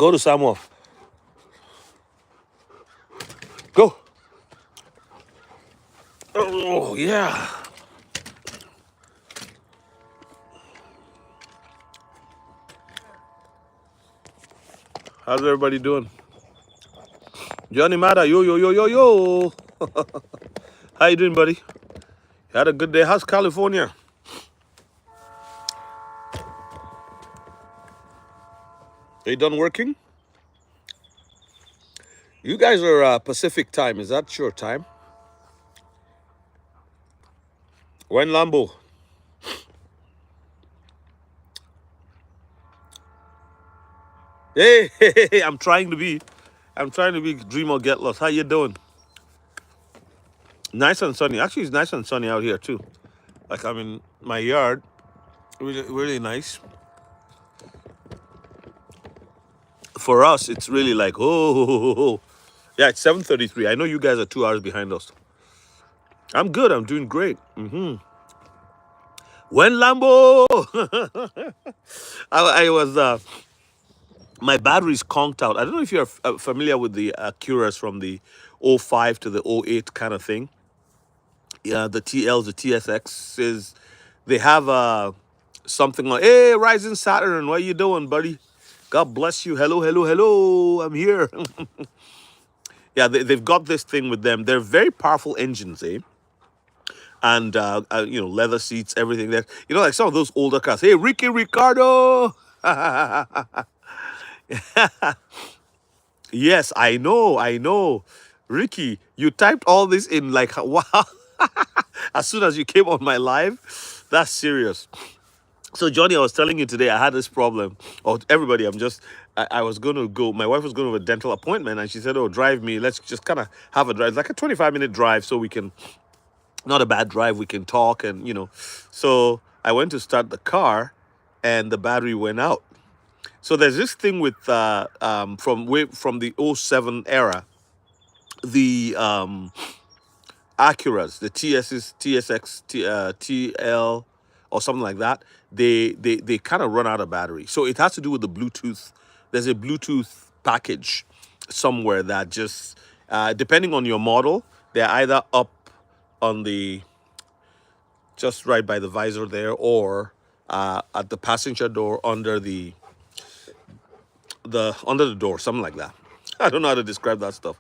Go to Samuel. Go. Oh, yeah. How's everybody doing? Johnny Mata, yo, yo, yo, yo, yo. How you doing, buddy? You had a good day? How's California? Are you done working? You guys are Pacific time. Is that your time? When Lambo? Hey, hey, hey, I'm trying to be dream or get lost. How you doing? Nice and sunny. Actually, it's nice and sunny out here too. Like I'm in my yard. Really, really nice. For us, it's really like oh. Yeah, it's 7:33. I know you guys are 2 hours behind us. I'm good. I'm doing great. When Lambo, I was my battery's conked out. I don't know if you're familiar with the Acuras from the '05 to the '08 kind of thing. Yeah, the TLs, the TSXs, they have something like, "Hey, Rising Saturn, what you doing, buddy? God bless you. Hello, hello, hello. I'm here." Yeah, they've got this thing with them. They're very powerful engines, eh? And leather seats, everything there. You know, like some of those older cars. Hey, Ricky Ricardo. Yes, I know, I know. Ricky, you typed all this in like wow. As soon as you came on my live, that's serious. So Johnny, I was telling you today, I had this problem. Or everybody, I was going to go. My wife was going to a dental appointment, and she said, "Oh, drive me. Let's just kind of have a drive, it's like a 25-minute drive, so we can not a bad drive. We can talk, and So I went to start the car, and the battery went out. So there's this thing with from the '07 era, the Acuras, the TSs, TSX, TL, or something like that. They kind of run out of battery. So it has to do with the Bluetooth. There's a Bluetooth package somewhere that just depending on your model, they're either up on the just right by the visor there, or at the passenger door under the door, something like that. I don't know how to describe that stuff.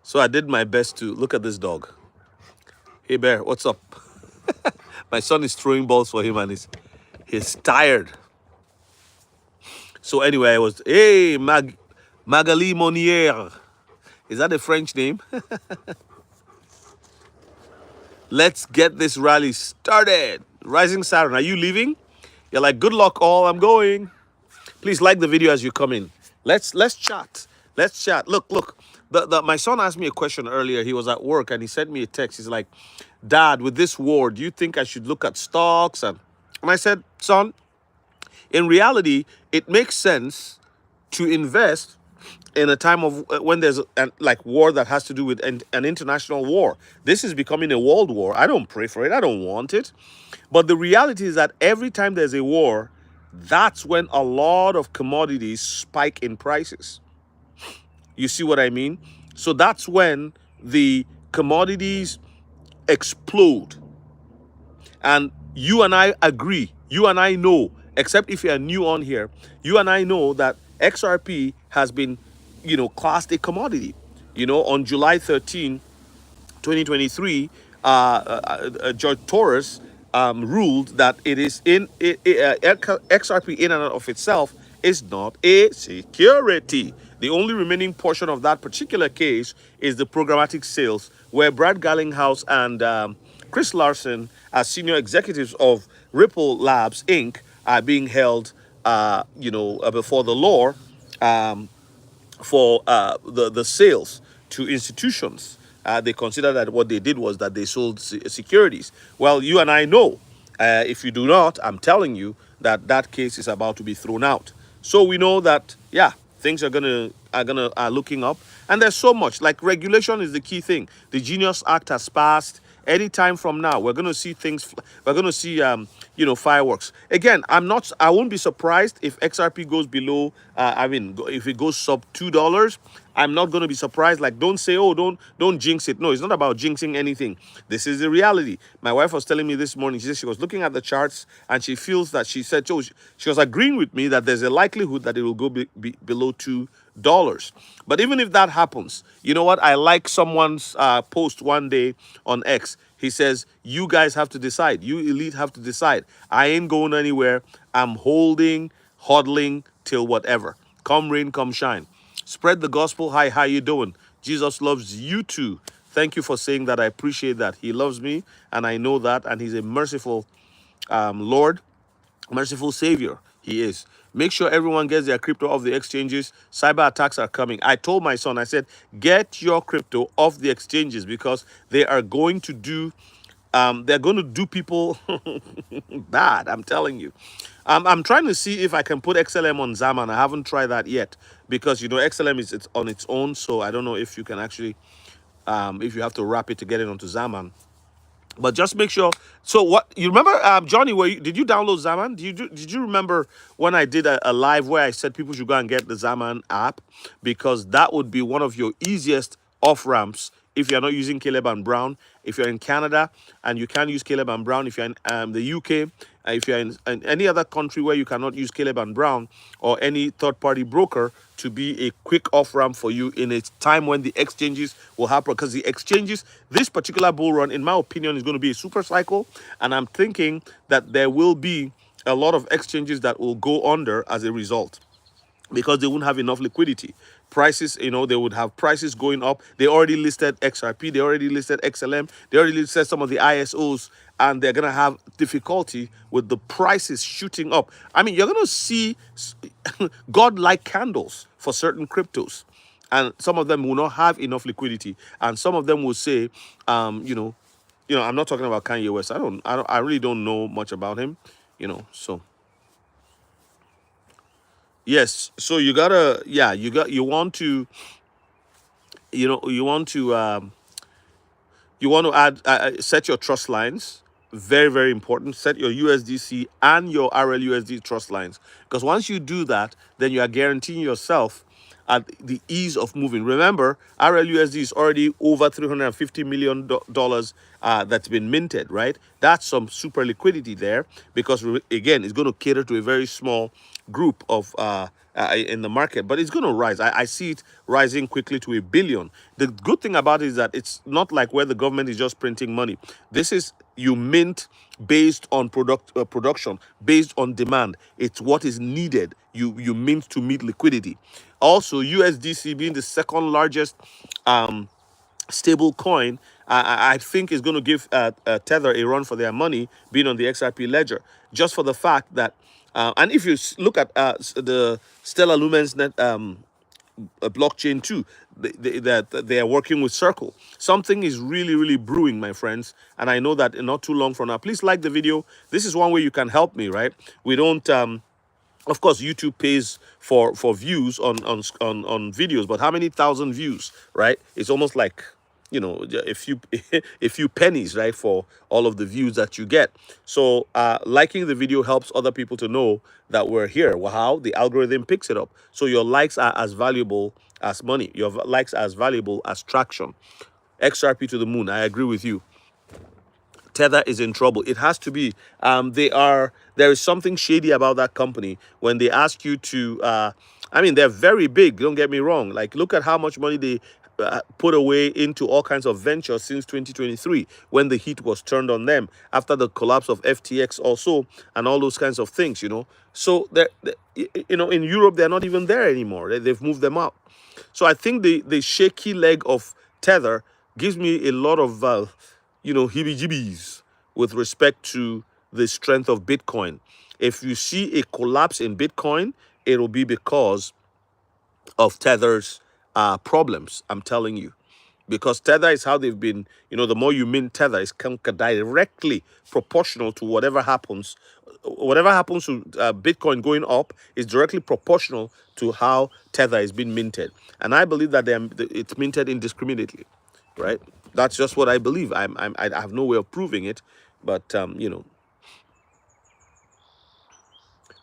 So I did my best to look at this dog. Hey bear, what's up? My son is throwing balls for him, and he's tired. So anyway, I was Magali Monnier. Is that a French name? Let's get this rally started. Rising Saturn, are you leaving? You're like, good luck all, I'm going. Please like the video as you come in. Let's chat. Let's chat. Look. My son asked me a question earlier. He was at work and he sent me a text. He's like, Dad, with this war, do you think I should look at stocks? And I said, son, in reality, it makes sense to invest in a time of when there's like war that has to do with an international war. This is becoming a world war. I don't pray for it. I don't want it. But the reality is that every time there's a war, that's when a lot of commodities spike in prices. You see what I mean? So that's when the commodities explode. And you and I agree. You and I know, except if you're new on here, you and I know that XRP has been, classed a commodity. On July 13, 2023, George Torres ruled that it is XRP in and of itself is not a security. The only remaining portion of that particular case is the programmatic sales, where Brad Garlinghouse and Chris Larson, as senior executives of Ripple Labs Inc., are being held, before the law for the sales to institutions. They consider that what they did was that they sold securities. Well, you and I know. If you do not, I'm telling you that case is about to be thrown out. So we know that, yeah, things are looking up, and there's so much. Like, regulation is the key thing. The Genius Act has passed. Anytime from now, we're going to see things. We're going to see, fireworks. Again, I won't be surprised if XRP goes below. If it goes sub $2, I'm not going to be surprised. Like, don't say, oh, don't jinx it. No, it's not about jinxing anything. This is the reality. My wife was telling me this morning. She said she was looking at the charts and she feels that she said, oh, she was agreeing with me that there's a likelihood that it will go below $2. But even if that happens, you know what? I like someone's post one day on X. He says, you guys have to decide. You elite have to decide. I ain't going anywhere. I'm holding, hodling till whatever. Come rain, come shine. Spread the gospel. Hi, how you doing? Jesus loves you too. Thank you for saying that. I appreciate that. He loves me, and I know that, and he's a merciful Lord, merciful Savior. He is. Make sure everyone gets their crypto off the exchanges. Cyber attacks are coming. I told my son, I said, get your crypto off the exchanges because they are going to do, they're going to do people bad. I'm telling you. I'm trying to see if I can put XLM on Zaman. I haven't tried that yet because, XLM is it's on its own. So I don't know if you can actually, if you have to wrap it to get it onto Zaman. But just make sure. So what you remember, Johnny? Did you download Zaman? Did you remember when I did a live where I said people should go and get the Zaman app because that would be one of your easiest off ramps if you're not using Caleb and Brown. If you're in Canada and you can't use Caleb and Brown, if you're in the UK, if you're in any other country where you cannot use Caleb and Brown or any third-party broker to be a quick off-ramp for you in a time when the exchanges will happen. Because the exchanges, this particular bull run, in my opinion, is going to be a super cycle. And I'm thinking that there will be a lot of exchanges that will go under as a result because they won't have enough liquidity. Prices, they would have prices going up. They already listed XRP, they already listed XLM, they already listed some of the ISOs, and they're going to have difficulty with the prices shooting up. I mean, you're going to see God-like candles for certain cryptos, and some of them will not have enough liquidity, and some of them will say, I'm not talking about Kanye West. I really don't know much about him, so. Yes, so you gotta, yeah, you want to, you want to add, set your trust lines. Very, very important. Set your USDC and your RLUSD trust lines. Because once you do that, then you are guaranteeing yourself at the ease of moving. Remember, RLUSD is already over $350 million that's been minted, right? That's some super liquidity there because, again, it's going to cater to a very small group of in the market, but it's going to rise. I see it rising quickly to 1 billion. The good thing about it is that it's not like where the government is just printing money. This is you mint based on production, based on demand. It's what is needed. You mint to meet liquidity. Also, USDC being the second largest stable coin, I think is going to give Tether a run for their money, being on the XRP ledger, just for the fact that, and if you look at the Stellar Lumens net blockchain too, that they are working with Circle. Something is really, really brewing, my friends, and I know that in not too long from now. Please like the video. This is one way you can help me, right? We don't. Of course, YouTube pays for views on videos, but how many thousand views, right? It's almost like, a few a few pennies, right, for all of the views that you get. So liking the video helps other people to know that we're here. Well, how? The algorithm picks it up. So your likes are as valuable as money. Your likes are as valuable as traction. XRP to the moon. I agree with you. Tether is in trouble. It has to be. There is something shady about that company when they ask you to. They're very big. Don't get me wrong. Like, look at how much money they put away into all kinds of ventures since 2023, when the heat was turned on them after the collapse of FTX, also, and all those kinds of things. So in Europe they're not even there anymore. They've moved them up. So I think the shaky leg of Tether gives me a lot of heebie-jeebies with respect to the strength of Bitcoin. If you see a collapse in Bitcoin, it'll be because of Tether's problems, I'm telling you. Because Tether is how they've been, the more you mint Tether, is directly proportional to whatever happens. Whatever happens to Bitcoin going up is directly proportional to how Tether is being minted. And I believe that it's minted indiscriminately. right? That's just what I believe. I have no way of proving it, but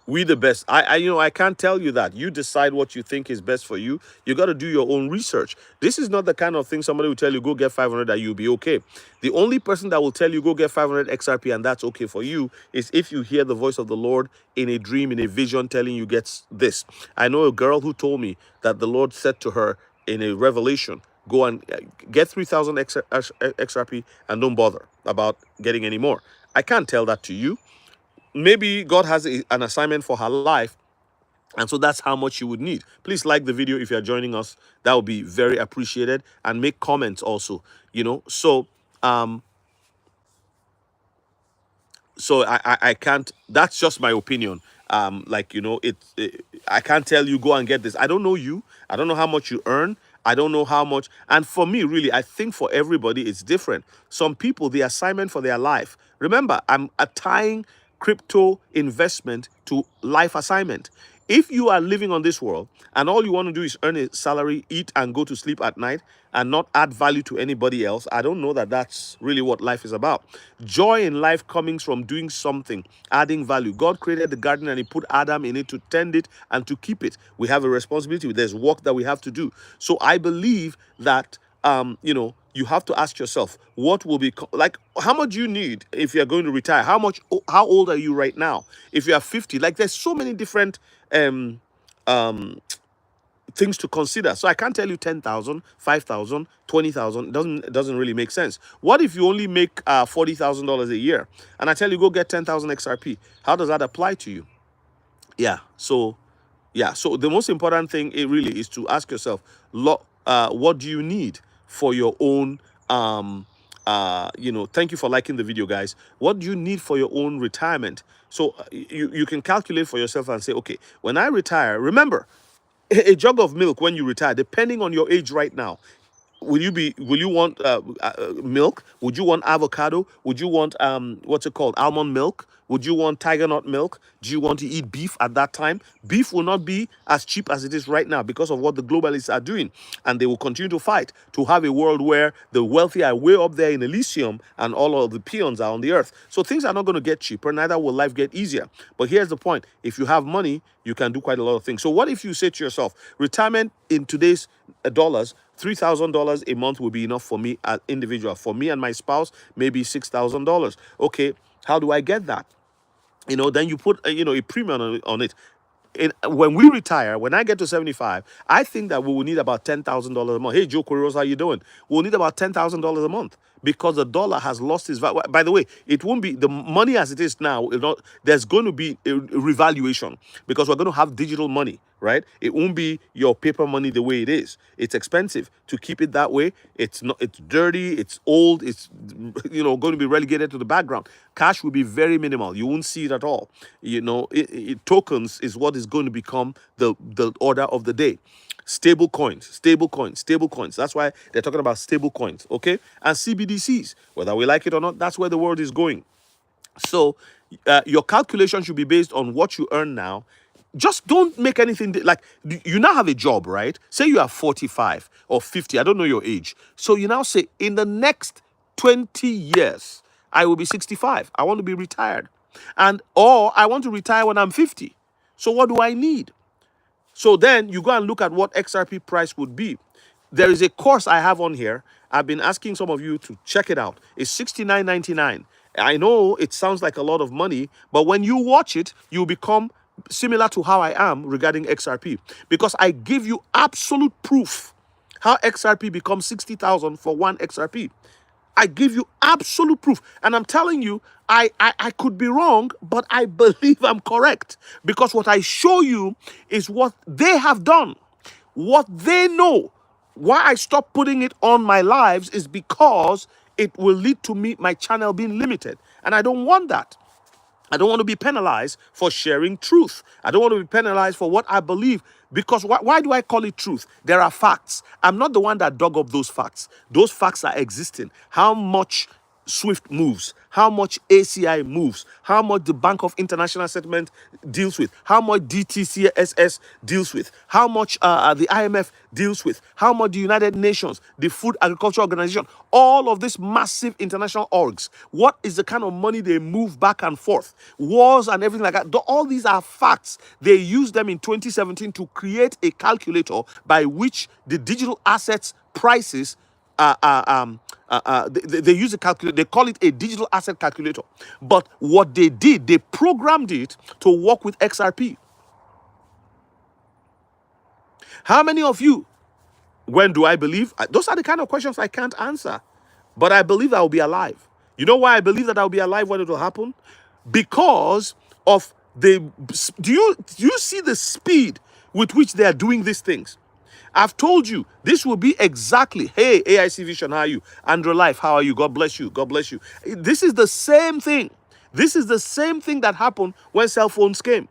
we the best. I can't tell you that. You decide what you think is best for you. You got to do your own research. This is not the kind of thing somebody will tell you go get 500 that you'll be okay. The only person that will tell you go get 500 XRP and that's okay for you is if you hear the voice of the Lord in a dream, in a vision, telling you get this. I know a girl who told me that the Lord said to her in a revelation, go and get 3,000 XRP and don't bother about getting any more. I can't tell that to you. Maybe God has an assignment for her life, and so that's how much you would need. Please like the video if you're joining us. That would be very appreciated. And make comments also, So I can't, that's just my opinion. I can't tell you go and get this. I don't know you. I don't know how much you earn. I don't know how much. And for me, really, I think for everybody it's different. Some people, the assignment for their life. Remember, I'm tying crypto investment to life assignment. If you are living on this world and all you want to do is earn a salary, eat and go to sleep at night and not add value to anybody else, I don't know that that's really what life is about. Joy in life comes from doing something, adding value. God created the garden and he put Adam in it to tend it and to keep it. We have a responsibility. There's work that we have to do. So I believe that you have to ask yourself, what will be like, how much you need if you're going to retire? How old are you right now? If you are 50, like there's so many different things to consider. So I can't tell you 10,000, 5,000, 20,000. Doesn't really make sense. What if you only make $40,000 a year and I tell you go get 10,000 XRP? How does that apply to you? So the most important thing it really is to ask yourself, what do you need for your own thank you for liking the video, guys. What do you need for your own retirement? So you can calculate for yourself and say, okay, when I retire, remember, a jug of milk when you retire, depending on your age right now, will you want milk? Would you want avocado? Would you want what's it called, almond milk? Would you want tiger nut milk? Do you want to eat beef at that time? Beef will not be as cheap as it is right now because of what the globalists are doing, and they will continue to fight to have a world where the wealthy are way up there in Elysium and all of the peons are on the earth. So things are not going to get cheaper, neither will life get easier. But here's the point: if you have money, you can do quite a lot of things. So what if you say to yourself, retirement in today's dollars, $3,000 a month will be enough for me as individual. For me and my spouse, maybe $6,000. Okay, how do I get that? Then you put a premium on it. When we retire, when I get to 75, I think that we will need about $10,000 a month. Hey, Joe Correos, how you doing? We'll need about $10,000 a month because the dollar has lost its value. By the way, it won't be the money as it is now. There's going to be a revaluation because we're going to have digital money, right? It won't be your paper money the way it is. It's expensive to keep it that way. It's not. It's dirty. It's old. It's going to be relegated to the background. Cash will be very minimal. You won't see it at all. Tokens is what is going to become the order of the day. Stable coins. That's why they're talking about stable coins, okay? And CBDCs, whether we like it or not, that's where the world is going. So your calculation should be based on what you earn now. Just don't make anything like you now have a job, right? Say you are 45 or 50. I don't know your age. So you now say in the next 20 years, I will be 65. I want to be retired. Or I want to retire when I'm 50. So what do I need? So then you go and look at what XRP price would be. There is a course I have on here. I've been asking some of you to check it out. It's $69.99. I know it sounds like a lot of money, but when you watch it, you become similar to how I am regarding XRP, because I give you absolute proof how XRP becomes 60,000 for one XRP. I give you absolute proof. And I'm telling you, I could be wrong, but I believe I'm correct. Because what I show you is what they have done, what they know. Why I stopped putting it on my lives is because it will lead to my channel being limited. And I don't want that. I don't want to be penalized for sharing truth. I don't want to be penalized for what I believe. Because why do I call it truth? There are facts. I'm not the one that dug up those facts. Those facts are existing. How much SWIFT moves, how much ACI moves, how much the Bank of International Settlement deals with, how much DTCSS deals with, how much the IMF deals with, how much the United Nations, the Food Agriculture Organization, all of these massive international orgs, what is the kind of money they move back and forth, wars and everything like that. All these are facts. They used them in 2017 to create a calculator by which the digital assets prices they use a calculator. They call it a digital asset calculator. But what they did, they programmed it to work with XRP. How many of you, when do I believe? Those are the kind of questions I can't answer. But I believe I will be alive. You know why I believe that I'll be alive when it will happen? Because of the, do you see the speed with which they are doing these things? I've told you, this will be exactly, hey, AIC Vision, how are you? Andrew Life, how are you? God bless you. God bless you. This is the same thing. This is the same thing that happened when cell phones came.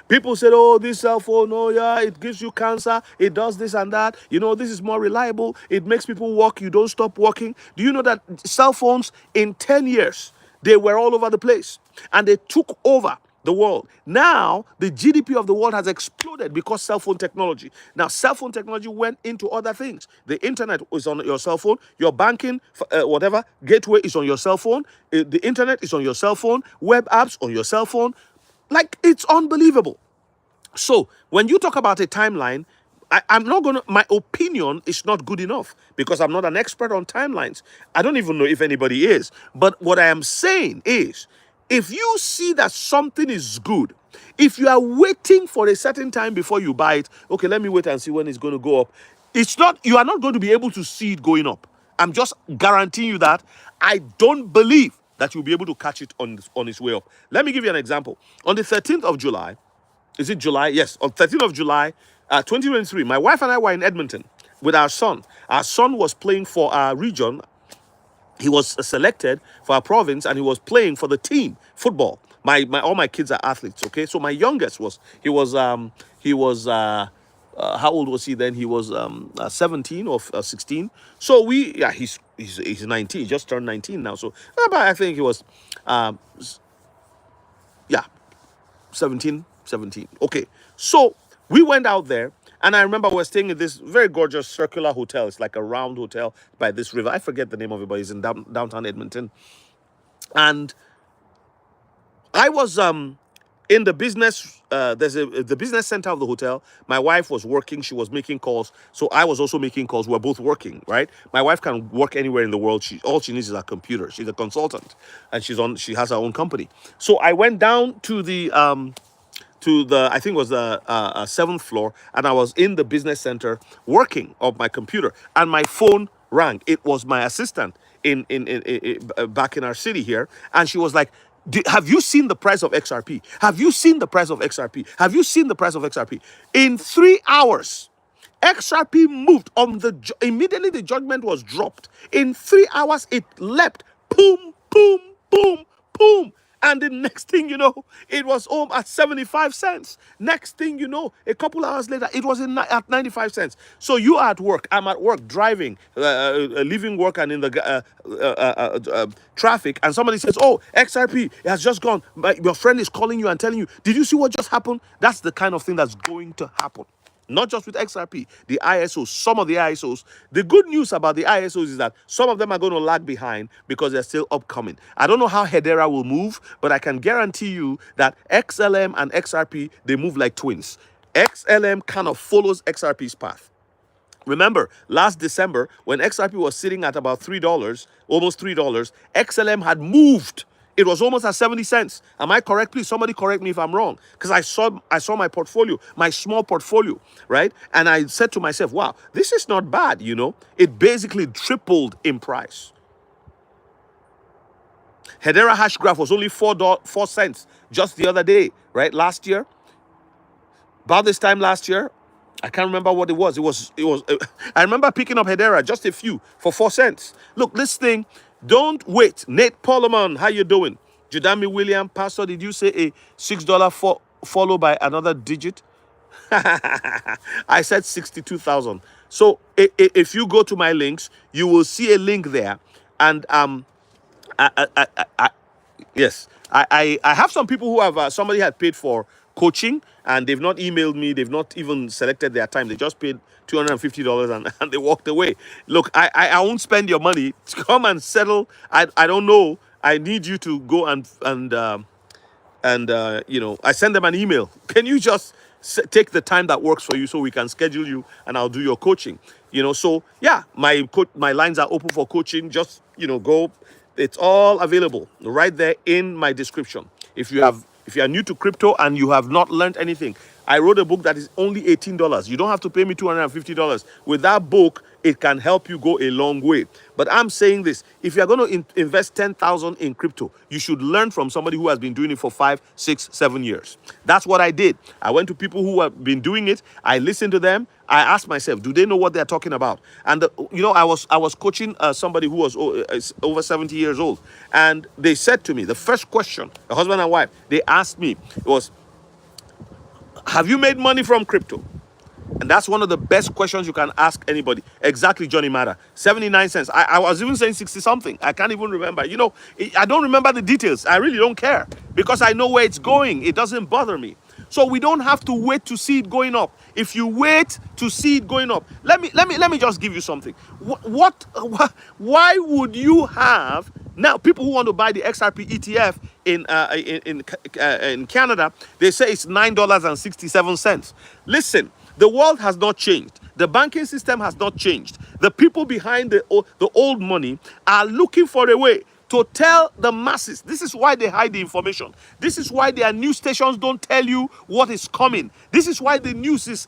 People said, oh, this cell phone, oh yeah, it gives you cancer. It does this and that. You know, this is more reliable. It makes people walk. You don't stop walking. Do you know that cell phones in 10 years, they were all over the place and they took over the world. Now, the GDP of the world has exploded because cell phone technology. Now, cell phone technology went into other things. The internet is on your cell phone. Your banking, whatever, gateway is on your cell phone. The internet is on your cell phone. Web apps on your cell phone. Like, it's unbelievable. So, when you talk about a timeline, I'm not going to, my opinion is not good enough because I'm not an expert on timelines. I don't even know if anybody is. But what I am saying is, if you see that something is good, if you are waiting for a certain time before you buy it, okay, let me wait and see when it's going to go up. You are not going to be able to see it going up. I'm just guaranteeing you that. I don't believe that you'll be able to catch it on its way up. Let me give you an example. On the 13th of July, is it July? Yes, on 13th of July, 2023, my wife and I were in Edmonton with our son. Our son was playing for our region. He was selected for our province and he was playing for the team football. All my kids are athletes. Okay, so my youngest how old was he then? He was 17 or 16. So he's 19. He just turned 19 now. So I think he was 17. Okay, so we went out there. And I remember we were staying in this very gorgeous circular hotel. It's like a round hotel by this river. I forget the name of it, but it's in downtown Edmonton. And I was in the business, the business center of the hotel. My wife was working. She was making calls. So I was also making calls. We're both working, right? My wife can work anywhere in the world. All she needs is a computer. She's a consultant. And she has her own company. So I went down to the I think it was the 7th floor, and I was in the business center working on my computer, and my phone rang. It was my assistant in back in our city here, and she was like, have you seen the price of XRP? Have you seen the price of XRP? Have you seen the price of XRP? In 3 hours, XRP moved immediately the judgment was dropped. In 3 hours, it leapt, boom, boom, boom, boom. And the next thing you know, it was home at 75 cents. Next thing you know, a couple hours later, it was at 95 cents. So you are at work. I'm at work driving, leaving work and in the traffic. And somebody says, oh, XRP has just gone. Your friend is calling you and telling you, did you see what just happened? That's the kind of thing that's going to happen. Not just with XRP, the ISOs, some of the ISOs. The good news about the ISOs is that some of them are going to lag behind because they're still upcoming. I don't know how Hedera will move, but I can guarantee you that XLM and XRP, they move like twins. XLM kind of follows XRP's path. Remember, last December, when XRP was sitting at about $3, almost $3, XLM had moved. It was almost at 70 cents. Am I correct? Please, somebody correct me if I'm wrong. Because I saw my portfolio, my small portfolio, right? And I said to myself, wow, this is not bad, you know. It basically tripled in price. Hedera hash graph was only 4 cents just the other day, right? Last year. About this time last year, I can't remember what it was. I remember picking up Hedera, just a few, for 4 cents. Look, this thing, don't wait. Nate Poleman, how you doing? Judami William, Pastor, did you say a $6 followed by another digit? I said 62,000. So if you go to my links, you will see a link there. And I yes, I have some people who have somebody had paid for coaching and they've not emailed me. They've not even selected their time. They just paid $250 and they walked away. Look, I won't spend your money to come and settle. I don't know. I need you to go and you know, I send them an email. Can you just take the time that works for you so we can schedule you and I'll do your coaching? You know, so yeah, my lines are open for coaching. Just, you know, go. It's all available right there in my description. If you are new to crypto and you have not learned anything, I wrote a book that is only $18. You don't have to pay me $250. With that book, it can help you go a long way. But I'm saying this, if you're going to invest 10,000 in crypto, you should learn from somebody who has been doing it for 5, 6, 7 years. That's what I did. I went to people who have been doing it. I listened to them. I asked myself, do they know what they're talking about? And you know, I was coaching somebody who was is over 70 years old, and they said to me, the first question, a husband and wife, they asked me was, have you made money from crypto? And that's one of the best questions you can ask anybody. Exactly, Johnny Matter. 79 cents. I was even saying 60 something. I can't even remember. You know, I don't remember the details. I really don't care because I know where it's going. It doesn't bother me. So we don't have to wait to see it going up. If you wait to see it going up, let me just give you something. Why would you have now people who want to buy the XRP ETF in Canada? They say it's $9.67. Listen. The world has not changed. The banking system has not changed. The people behind the old money are looking for a way to tell the masses. This is why they hide the information. This is why their news stations don't tell you what is coming. This is why the news is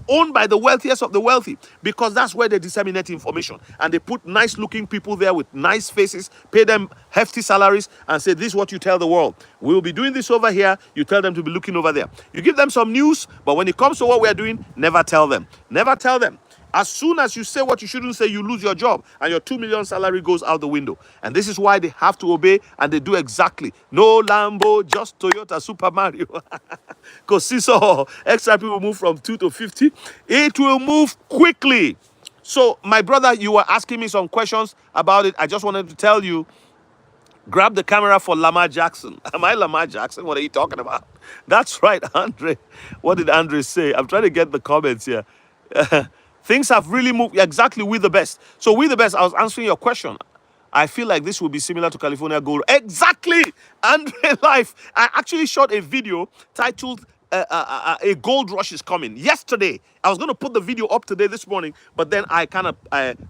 owned by the wealthiest of the wealthy, because that's where they disseminate information. And they put nice looking people there with nice faces, pay them hefty salaries, and say, this is what you tell the world. We will be doing this over here. You tell them to be looking over there. You give them some news, but when it comes to what we're doing, never tell them. Never tell them. As soon as you say what you shouldn't say, you lose your job and your 2 million salary goes out the window. And this is why they have to obey, and they do exactly. No Lambo, just Toyota Super Mario. Because so XRP will move from 2 to 50. It will move quickly. So, my brother, you were asking me some questions about it. I just wanted to tell you, grab the camera for Lamar Jackson. Am I Lamar Jackson? What are you talking about? That's right, Andre. What did Andre say? I'm trying to get the comments here. Things have really moved exactly with the best. So with the best, I was answering your question. I feel like this will be similar to California Gold. Exactly, Andre Life. I actually shot a video titled a gold rush is coming yesterday. I was going to put the video up today this morning, but then I kind of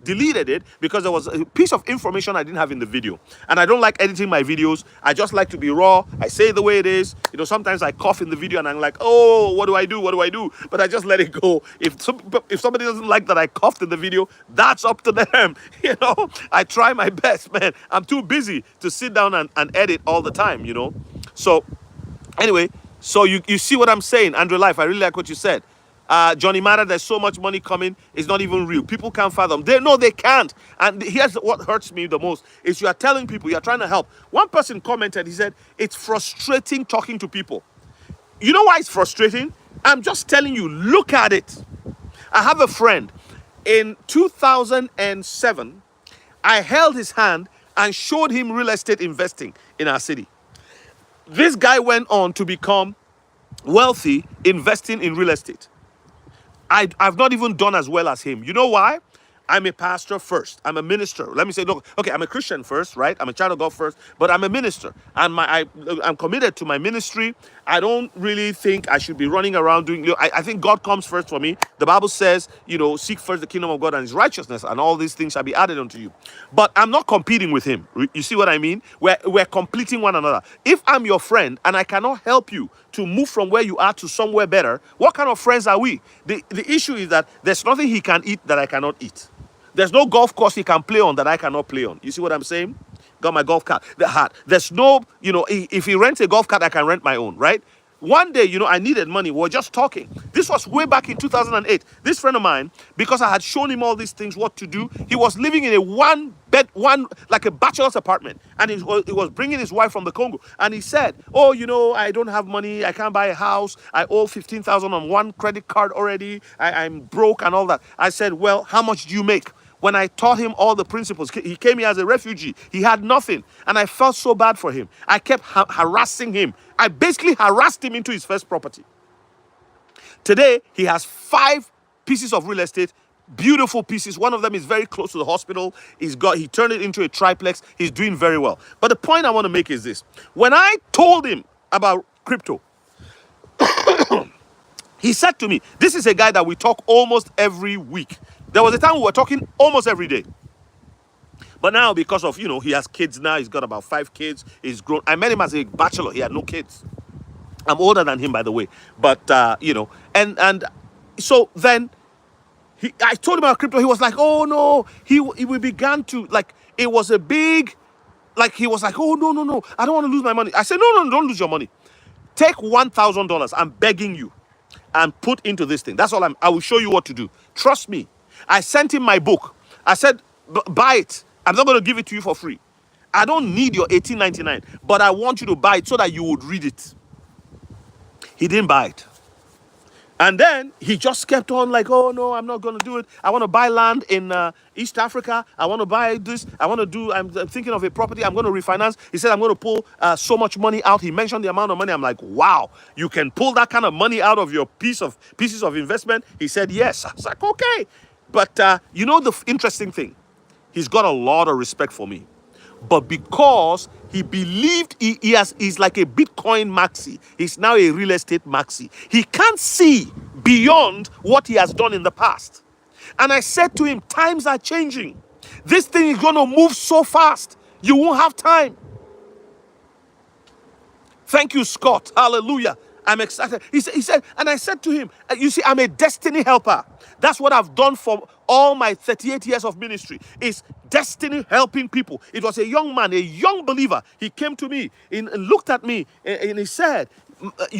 deleted it because there was a piece of information I didn't have in the video. And I don't like editing my videos. I just like to be raw. I say it the way it is. You know, sometimes I cough in the video and I'm like, oh, what do I do? What do I do? But I just let it go. If somebody doesn't like that I coughed in the video, that's up to them. You know, I try my best, man. I'm too busy to sit down and edit all the time, you know. So anyway, so you see what I'm saying, Andrew Life. I really like what you said. Johnny Matter, there's so much money coming, it's not even real. People can't fathom. They can't. And here's what hurts me the most, is you are telling people, you're trying to help. One person commented, he said, it's frustrating talking to people. You know why it's frustrating? I'm just telling you, look at it. I have a friend. In 2007, I held his hand and showed him real estate investing in our city. This guy went on to become wealthy investing in real estate. I've not even done as well as him. You know why? I'm a pastor first. I'm a minister. Let me say, look, okay, I'm a Christian first, right? I'm a child of God first, but I'm a minister. And I'm committed to my ministry. I don't really think I should be running around doing, you know, I think God comes first for me. The Bible says, you know, seek first the kingdom of God and his righteousness, and all these things shall be added unto you. But I'm not competing with him. You see what I mean? We're completing one another. If I'm your friend and I cannot help you to move from where you are to somewhere better, what kind of friends are we? The issue is that there's nothing he can eat that I cannot eat. There's no golf course he can play on that I cannot play on. You see what I'm saying? Got my golf cart. The heart. There's no, you know, if he rents a golf cart, I can rent my own, right? One day, you know, I needed money. We were just talking. This was way back in 2008. This friend of mine, because I had shown him all these things, what to do, he was living in a one like a bachelor's apartment. And he was bringing his wife from the Congo. And he said, oh, you know, I don't have money. I can't buy a house. I owe 15,000 on one credit card already. I'm broke and all that. I said, well, how much do you make? when I taught him all the principles. He came here as a refugee. He had nothing. And I felt so bad for him. I kept harassing him. I basically harassed him into his first property. Today, he has 5 pieces of real estate, beautiful pieces. One of them is very close to the hospital. He turned it into a triplex. He's doing very well. But the point I want to make is this. When I told him about crypto, he said to me, this is a guy that we talk almost every week. There was a time we were talking almost every day. But now, because of, he has kids now. He's got about 5 kids. He's grown. I met him as a bachelor. He had no kids. I'm older than him, by the way. But, and so then I told him about crypto. He was like, oh, no. We began to, like, it was a big, like, he was like, oh, no. I don't want to lose my money. I said, no, don't lose your money. Take $1,000. I'm begging you. And put into this thing. That's all I will show you what to do. Trust me. I sent him my book. I said, buy it. I'm not going to give it to you for free. I don't need your $18.99, but I want you to buy it so that you would read it. He didn't buy it. And then he just kept on like, oh, no, I'm not going to do it. I want to buy land in East Africa. I want to buy this. I'm thinking of a property. I'm going to refinance. He said, I'm going to pull so much money out. He mentioned the amount of money. I'm like, wow, you can pull that kind of money out of your pieces of investment? He said, yes. I was like, okay. But the interesting thing, he's got a lot of respect for me. But because he believed he's like a Bitcoin maxi. He's now a real estate maxi. He can't see beyond what he has done in the past. And I said to him, times are changing. This thing is going to move so fast. You won't have time. Thank you, Scott. Hallelujah. I'm excited. He said, and I said to him, you see, I'm a destiny helper. That's what I've done for all my 38 years of ministry, is destiny helping people. It was a young man, a young believer. He came to me and looked at me and he said,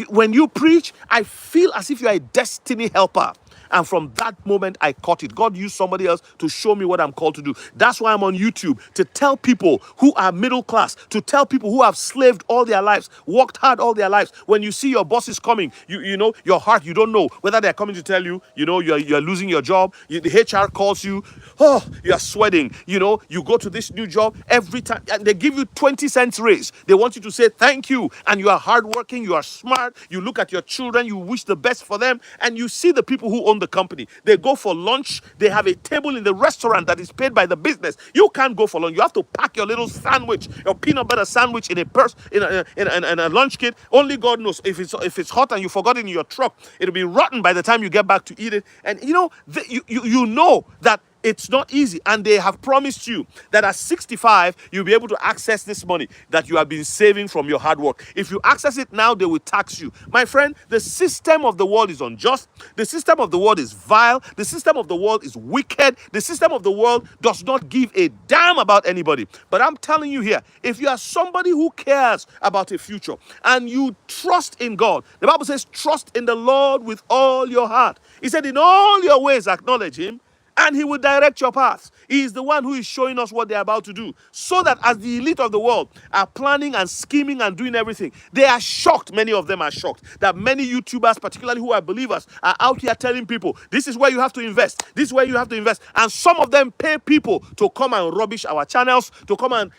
when you preach, I feel as if you're a destiny helper. And from that moment, I caught it. God used somebody else to show me what I'm called to do. That's why I'm on YouTube, to tell people who are middle class, to tell people who have slaved all their lives, worked hard all their lives. When you see your bosses coming, you know, your heart, you don't know whether they're coming to tell you, you're losing your job. The HR calls you, oh, you're sweating. You go to this new job every time, and they give you 20 cents raise. They want you to say thank you, and you are hardworking, you are smart, you look at your children, you wish the best for them, and you see the people who own the company. They go for lunch. They have a table in the restaurant that is paid by the business. You can't go for lunch. You have to pack your little sandwich, your peanut butter sandwich in a purse, in a lunch kit. Only God knows if it's hot and you forgot it in your truck, it'll be rotten by the time you get back to eat it. And you know that it's not easy, and they have promised you that at 65, you'll be able to access this money that you have been saving from your hard work. If you access it now, they will tax you. My friend, the system of the world is unjust. The system of the world is vile. The system of the world is wicked. The system of the world does not give a damn about anybody. But I'm telling you here, if you are somebody who cares about a future and you trust in God, the Bible says, trust in the Lord with all your heart. He said, in all your ways acknowledge him, and he will direct your paths. He is the one who is showing us what they're about to do. So that as the elite of the world are planning and scheming and doing everything, they are shocked. Many of them are shocked that many YouTubers, particularly who are believers, are out here telling people, this is where you have to invest. This is where you have to invest. And some of them pay people to come and rubbish our channels, to come and,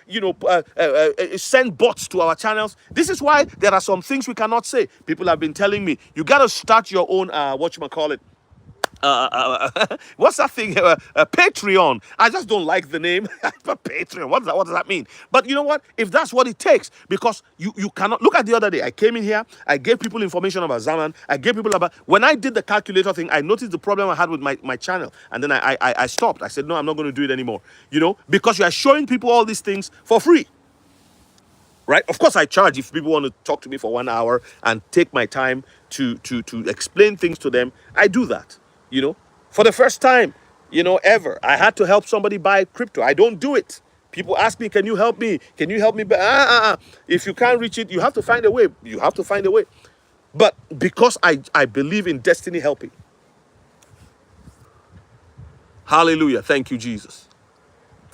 send bots to our channels. This is why there are some things we cannot say. People have been telling me, you got to start your own, what's that thing? Patreon. I just don't like the name. Patreon. What does that mean? But you know what? If that's what it takes, because you cannot look at the other day. I came in here. I gave people information about Zaman. I gave people about when I did the calculator thing. I noticed the problem I had with my channel, and then I stopped. I said no, I'm not going to do it anymore. Because you are showing people all these things for free. Right? Of course, I charge if people want to talk to me for 1 hour and take my time to explain things to them. I do that. For the first time, ever, I had to help somebody buy crypto. I don't do it. People ask me, can you help me? Can you help me? If you can't reach it, you have to find a way. You have to find a way. But because I believe in destiny helping. Hallelujah. Thank you, Jesus.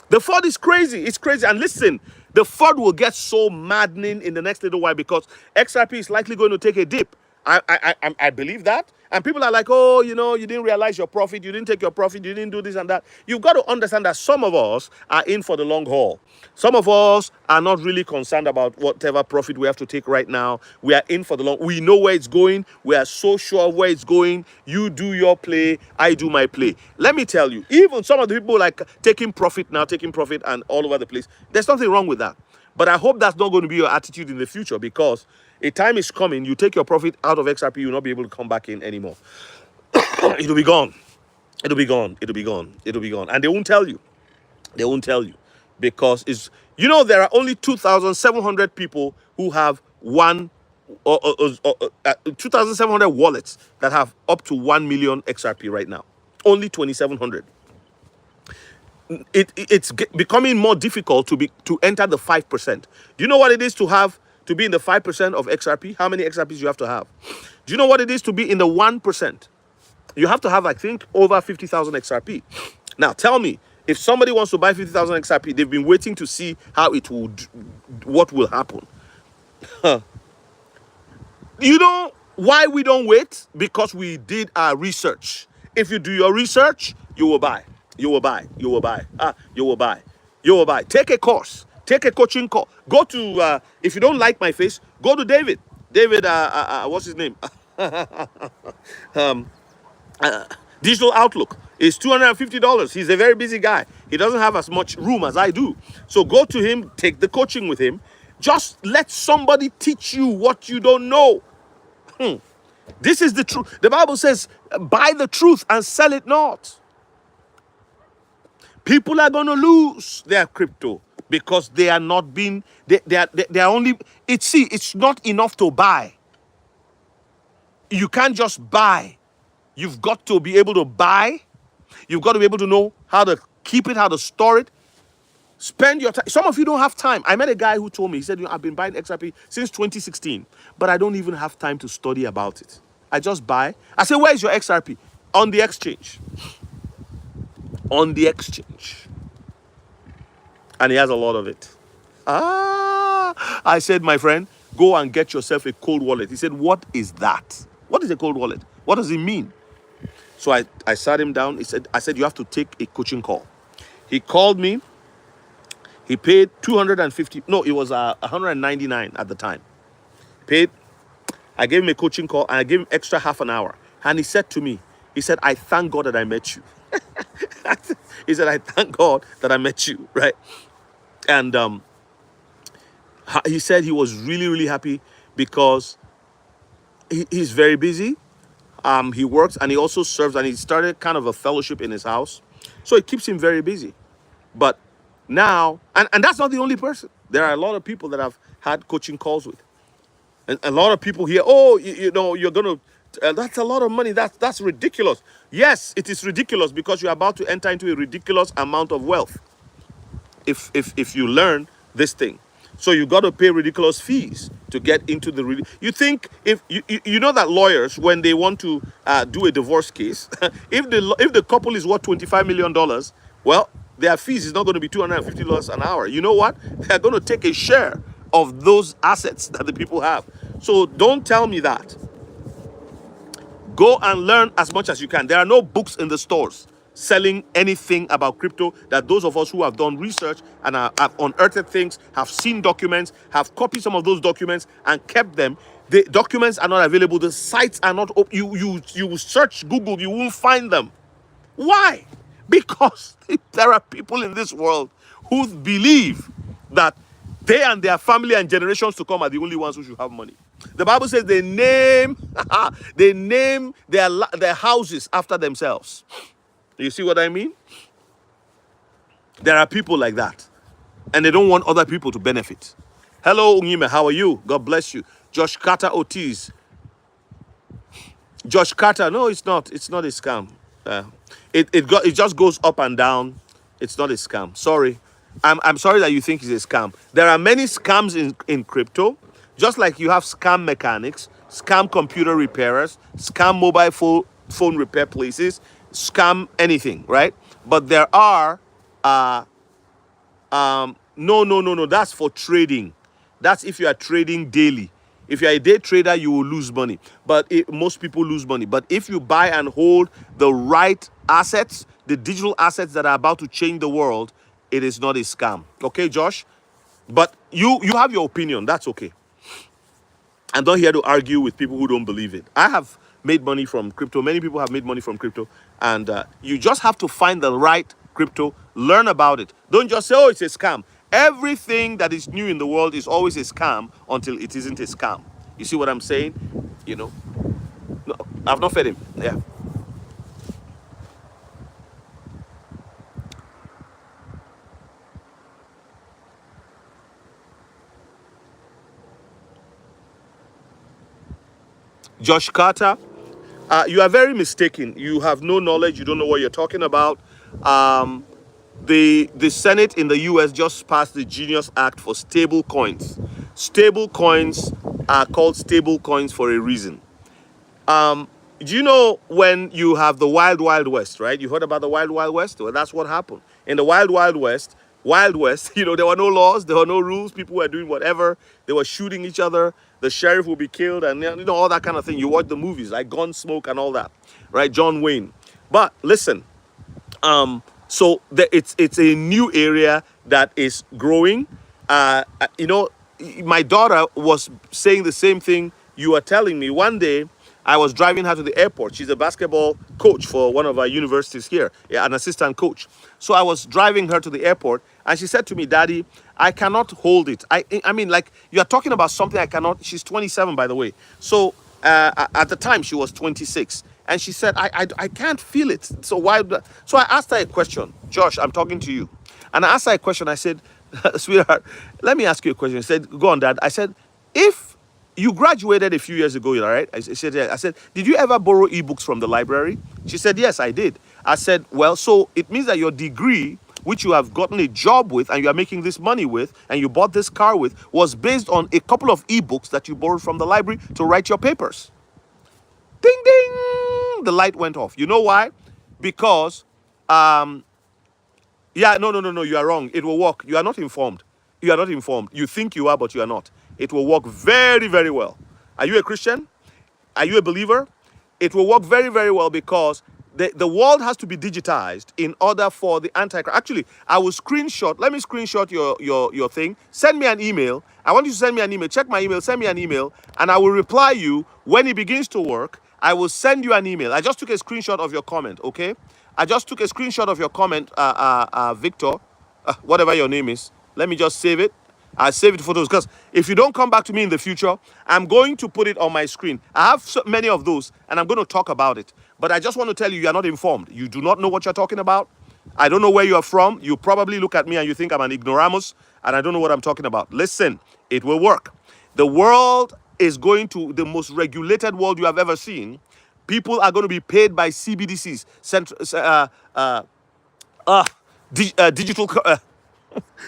The FUD is crazy. It's crazy. And listen, the FUD will get so maddening in the next little while because XRP is likely going to take a dip. I believe that. And people are like, oh, you know, you didn't realize your profit, you didn't take your profit, you didn't do this and that. You've got to understand that some of us are in for the long haul. Some of us are not really concerned about whatever profit we have to take right now. We are in for the long. We know where it's going. We are so sure of where it's going. You do your play, I do my play. Let me tell you, even some of the people like taking profit now, taking profit and all over the place, there's nothing wrong with that. But I hope that's not going to be your attitude in the future, because a time is coming, you take your profit out of XRP, you'll not be able to come back in anymore. It'll be gone. It'll be gone. It'll be gone. It'll be gone. And they won't tell you. They won't tell you. Because it's, you know, there are only 2,700 people who have 2,700 wallets that have up to 1 million XRP right now. Only 2,700. It's becoming more difficult to enter the 5%. Do you know what it is to be in the 5% of XRP? How many XRPs you have to have? Do you know what it is to be in the 1%? You have to have, I think, over 50,000 XRP. Now, tell me, if somebody wants to buy 50,000 XRP, they've been waiting to see what will happen. You know why we don't wait? Because we did our research. If you do your research, you will buy. You will buy. You will buy. You will buy. You will buy. Take a course. Take a coaching course. Go to, if you don't like my face, go to David. David, what's his name? Digital Outlook is $250. He's a very busy guy. He doesn't have as much room as I do. So go to him, take the coaching with him. Just let somebody teach you what you don't know. This is the truth. The Bible says, buy the truth and sell it not. People are going to lose their crypto because they are not being, they are only, it's not enough to buy. You can't just buy. You've got to be able to buy. You've got to be able to know how to keep it, how to store it. Spend your time. Some of you don't have time. I met a guy who told me, he said, I've been buying XRP since 2016, but I don't even have time to study about it. I just buy. I said, where is your XRP? On the exchange. On the exchange. And he has a lot of it. I said, my friend, go and get yourself a cold wallet. He said, what is that? What is a cold wallet? What does it mean? So I sat him down. I said, you have to take a coaching call. He called me. He paid 250. No, it was 199 at the time. Paid. I gave him a coaching call and I gave him extra half an hour. And he said to me, he said, I thank God that I met you. He said, I thank God that I met you, right? And he said he was really, really happy because he's very busy. He works and he also serves, and he started kind of a fellowship in his house. So it keeps him very busy. But now, and that's not the only person. There are a lot of people that I've had coaching calls with. And a lot of people here, oh, you know, you're going to, that's a lot of money. That's ridiculous. Yes, it is ridiculous because you're about to enter into a ridiculous amount of wealth if you learn this thing. So you got to pay ridiculous fees to get into the. You think if you know that lawyers, when they want to do a divorce case, if the couple is worth $25 million, well, their fees is not going to be $250 an hour. You know what? They're going to take a share of those assets that the people have. So don't tell me that. Go and learn as much as you can. There are no books in the stores selling anything about crypto that those of us who have done research and have unearthed things, have seen documents, have copied some of those documents and kept them. The documents are not available. The sites are not open. You search Google, you won't find them. Why? Because there are people in this world who believe that they and their family and generations to come are the only ones who should have money. The Bible says they name their houses after themselves. You see what I mean? There are people like that, and they don't want other people to benefit. Hello, Unyime, how are you? God bless you. Josh Carter Ortiz. Josh Carter, no, it's not. It's not a scam. It just goes up and down. It's not a scam. Sorry. I'm sorry that you think it's a scam. There are many scams in crypto, just like you have scam mechanics, scam computer repairers, scam mobile phone repair places, scam anything, right? But there are no, that's for trading. That's if you are trading daily. If you're a day trader, you will lose money. But most people lose money. But if you buy and hold the right assets, the digital assets that are about to change the world, it is not a scam. Okay, Josh? But you have your opinion. That's okay. I'm not here to argue with people who don't believe it. I have made money from crypto. Many people have made money from crypto. And you just have to find the right crypto, learn about it. Don't just say, oh, it's a scam. Everything that is new in the world is always a scam until it isn't a scam. You see what I'm saying? You know, no, I've not fed him. Yeah. Josh Carter, you are very mistaken. You have no knowledge. You don't know what you're talking about. Um, the Senate in the US just passed the Genius Act for stable coins. Stable coins are called stable coins for a reason. Do you know when you have the Wild Wild West, right? You heard about the Wild Wild West? Well, that's what happened. In the Wild West, there were no laws, there were no rules. People were doing whatever. They were shooting each other. The sheriff would be killed and, all that kind of thing. You watch the movies like Gunsmoke and all that, right? John Wayne. But listen, it's a new area that is growing. My daughter was saying the same thing you were telling me. One day, I was driving her to the airport. She's a basketball coach for one of our universities here, an assistant coach. So I was driving her to the airport, and she said to me, "Daddy, I cannot hold it. I mean, like, you are talking about something I cannot." She's 27, by the way. So at the time, she was 26. And she said, I can't feel it. So why? So I asked her a question. Josh, I'm talking to you. And I asked her a question. I said, sweetheart, let me ask you a question. She said, go on, Dad. I said, if you graduated a few years ago, right? I said, yeah. I said, did you ever borrow ebooks from the library? She said, yes, I did. I said, well, so it means that your degree, which you have gotten a job with and you are making this money with and you bought this car with, was based on a couple of ebooks that you borrowed from the library to write your papers. Ding, ding, the light went off. You know why? Because, no, you are wrong. It will work. You are not informed. You are not informed. You think you are, but you are not. It will work very, very well. Are you a Christian? Are you a believer? It will work very, very well because the world has to be digitized in order for the Antichrist. Actually, I will screenshot. Let me screenshot your thing. Send me an email. I want you to send me an email. Check my email. Send me an email. And I will reply you when it begins to work. I will send you an email. I just took a screenshot of your comment, okay? I just took a screenshot of your comment, Victor, whatever your name is. Let me just save it. I'll save it for those because if you don't come back to me in the future, I'm going to put it on my screen. I have so many of those and I'm going to talk about it. But I just want to tell you, you are not informed. You do not know what you're talking about. I don't know where you are from. You probably look at me and you think I'm an ignoramus and I don't know what I'm talking about. Listen, it will work. The world is going to the most regulated world you have ever seen. People are going to be paid by CBDCs, digital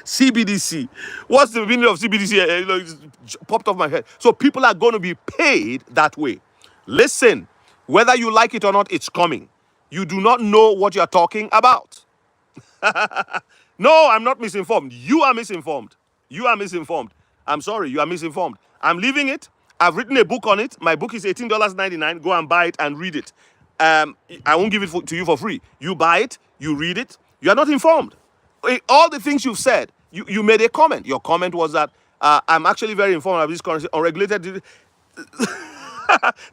CBDC. What's the meaning of CBDC? It popped off my head. So people are going to be paid that way. Listen, whether you like it or not, it's coming. You do not know what you're talking about. No, I'm not misinformed. You are misinformed. You are misinformed. I'm sorry, you are misinformed. I'm leaving it. I've written a book on it. My book is $18.99. Go and buy it and read it. I won't give it to you for free. You buy it, you read it. You are not informed. All the things you've said, you made a comment. Your comment was that I'm actually very informed of this currency, unregulated.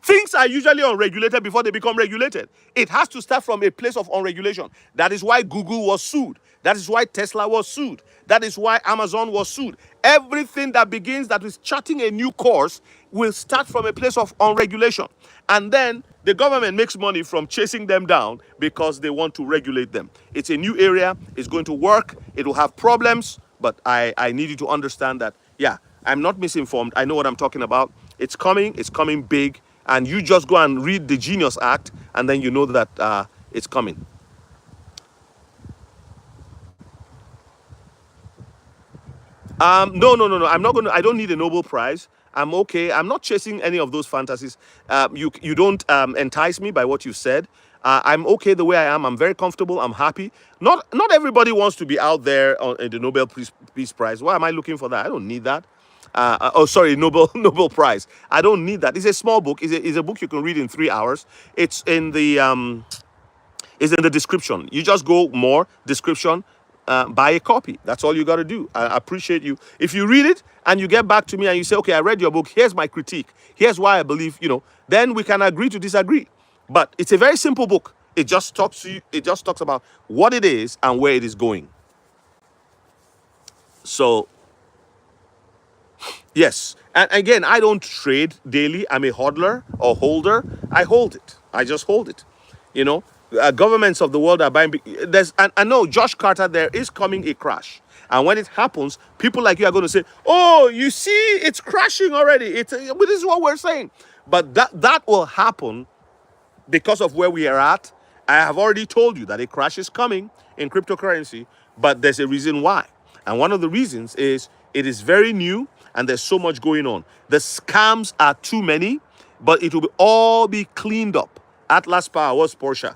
Things are usually unregulated before they become regulated. It has to start from a place of unregulation. That is why Google was sued. That is why Tesla was sued. That is why Amazon was sued. Everything that begins that is charting a new course will start from a place of unregulation. And then the government makes money from chasing them down because they want to regulate them. It's a new area. It's going to work. It will have problems. But I need you to understand that, yeah, I'm not misinformed. I know what I'm talking about. It's coming big. And you just go and read the Genius Act, and then you know that it's coming. No. I'm not going to, I don't need a Nobel Prize. I'm okay. I'm not chasing any of those fantasies. You don't entice me by what you said. I'm okay the way I am. I'm very comfortable. I'm happy. Not everybody wants to be out there on the Nobel Peace Prize. Why am I looking for that? I don't need that. Oh, sorry, Nobel Nobel Prize. I don't need that. It's a small book. It's a book you can read in 3 hours. It's in the description. You just go more description, buy a copy. That's all you got to do. I appreciate you. If you read it and you get back to me and you say, okay, I read your book. Here's my critique. Here's why I believe, then we can agree to disagree. But it's a very simple book. It just talks to you. It just talks about what it is and where it is going. So yes. And again, I don't trade daily. I'm a hodler or holder. I hold it. I just hold it. You know, Governments of the world are buying. There's, and I know Josh Carter, there is coming a crash. And when it happens, people like you are going to say, oh, you see, it's crashing already. But this is what we're saying. But that will happen because of where we are at. I have already told you that a crash is coming in cryptocurrency, but there's a reason why. And one of the reasons is it is very new and there's so much going on. The scams are too many, but it will all be cleaned up. Atlas Power was Porsche.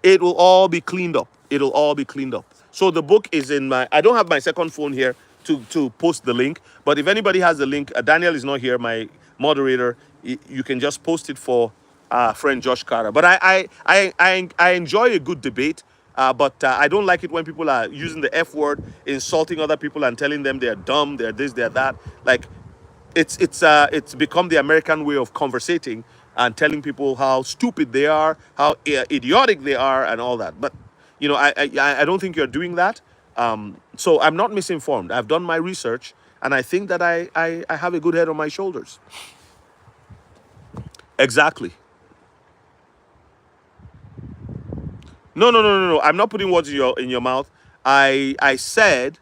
It will all be cleaned up. It'll all be cleaned up. So the book is in I don't have my second phone here to post the link, but if anybody has the link, Daniel is not here, my moderator, you can just post it for friend Josh Carter. But I enjoy a good debate, but I don't like it when people are using the F word, insulting other people and telling them they're dumb, they're this, they're that. Like, it's become the American way of conversating and telling people how stupid they are, how idiotic they are, and all that. But I don't think you're doing that. So I'm not misinformed. I've done my research, and I think that I have a good head on my shoulders. Exactly. No. I'm not putting words in your mouth. I said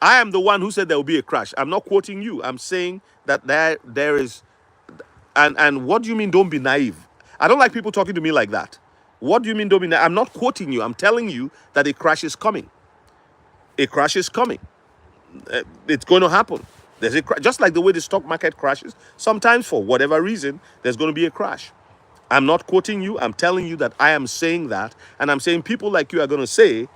I am the one who said there will be a crash. I'm not quoting you. I'm saying that there is. And what do you mean don't be naive? I don't like people talking to me like that. What do you mean don't be naive? I'm not quoting you. I'm telling you that a crash is coming. A crash is coming. It's going to happen. There's just like the way the stock market crashes. Sometimes for whatever reason, there's going to be a crash. I'm not quoting you. I'm telling you that I am saying that. And I'm saying people like you are going to say,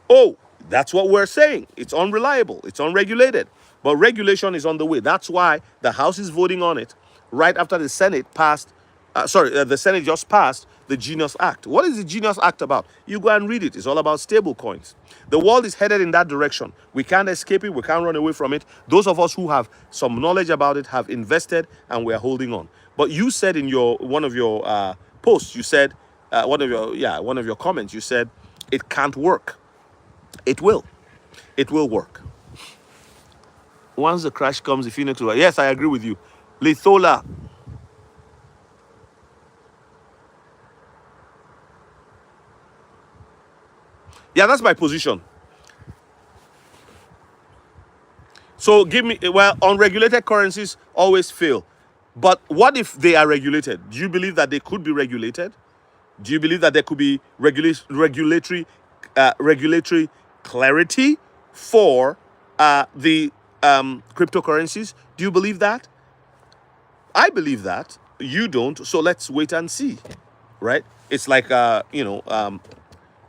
oh, that's what we're saying. It's unreliable. It's unregulated. But regulation is on the way. That's why the House is voting on it right after the Senate passed. The Senate just passed the Genius Act. What is the Genius Act about? You go and read it. It's all about stable coins. The world is headed in that direction. We can't escape it. We can't run away from it. Those of us who have some knowledge about it have invested and we're holding on. But you said in one of your posts, you said one of your comments, you said it can't work. It will. It will work. Once the crash comes, the Phoenix will. Yes, I agree with you. Lithola. Yeah, that's my position. So unregulated currencies always fail. But what if they are regulated? Do you believe that they could be regulated? Do you believe that there could be regulatory clarity for the cryptocurrencies? Do you believe that? I believe that. You don't. So let's wait and see, right? It's like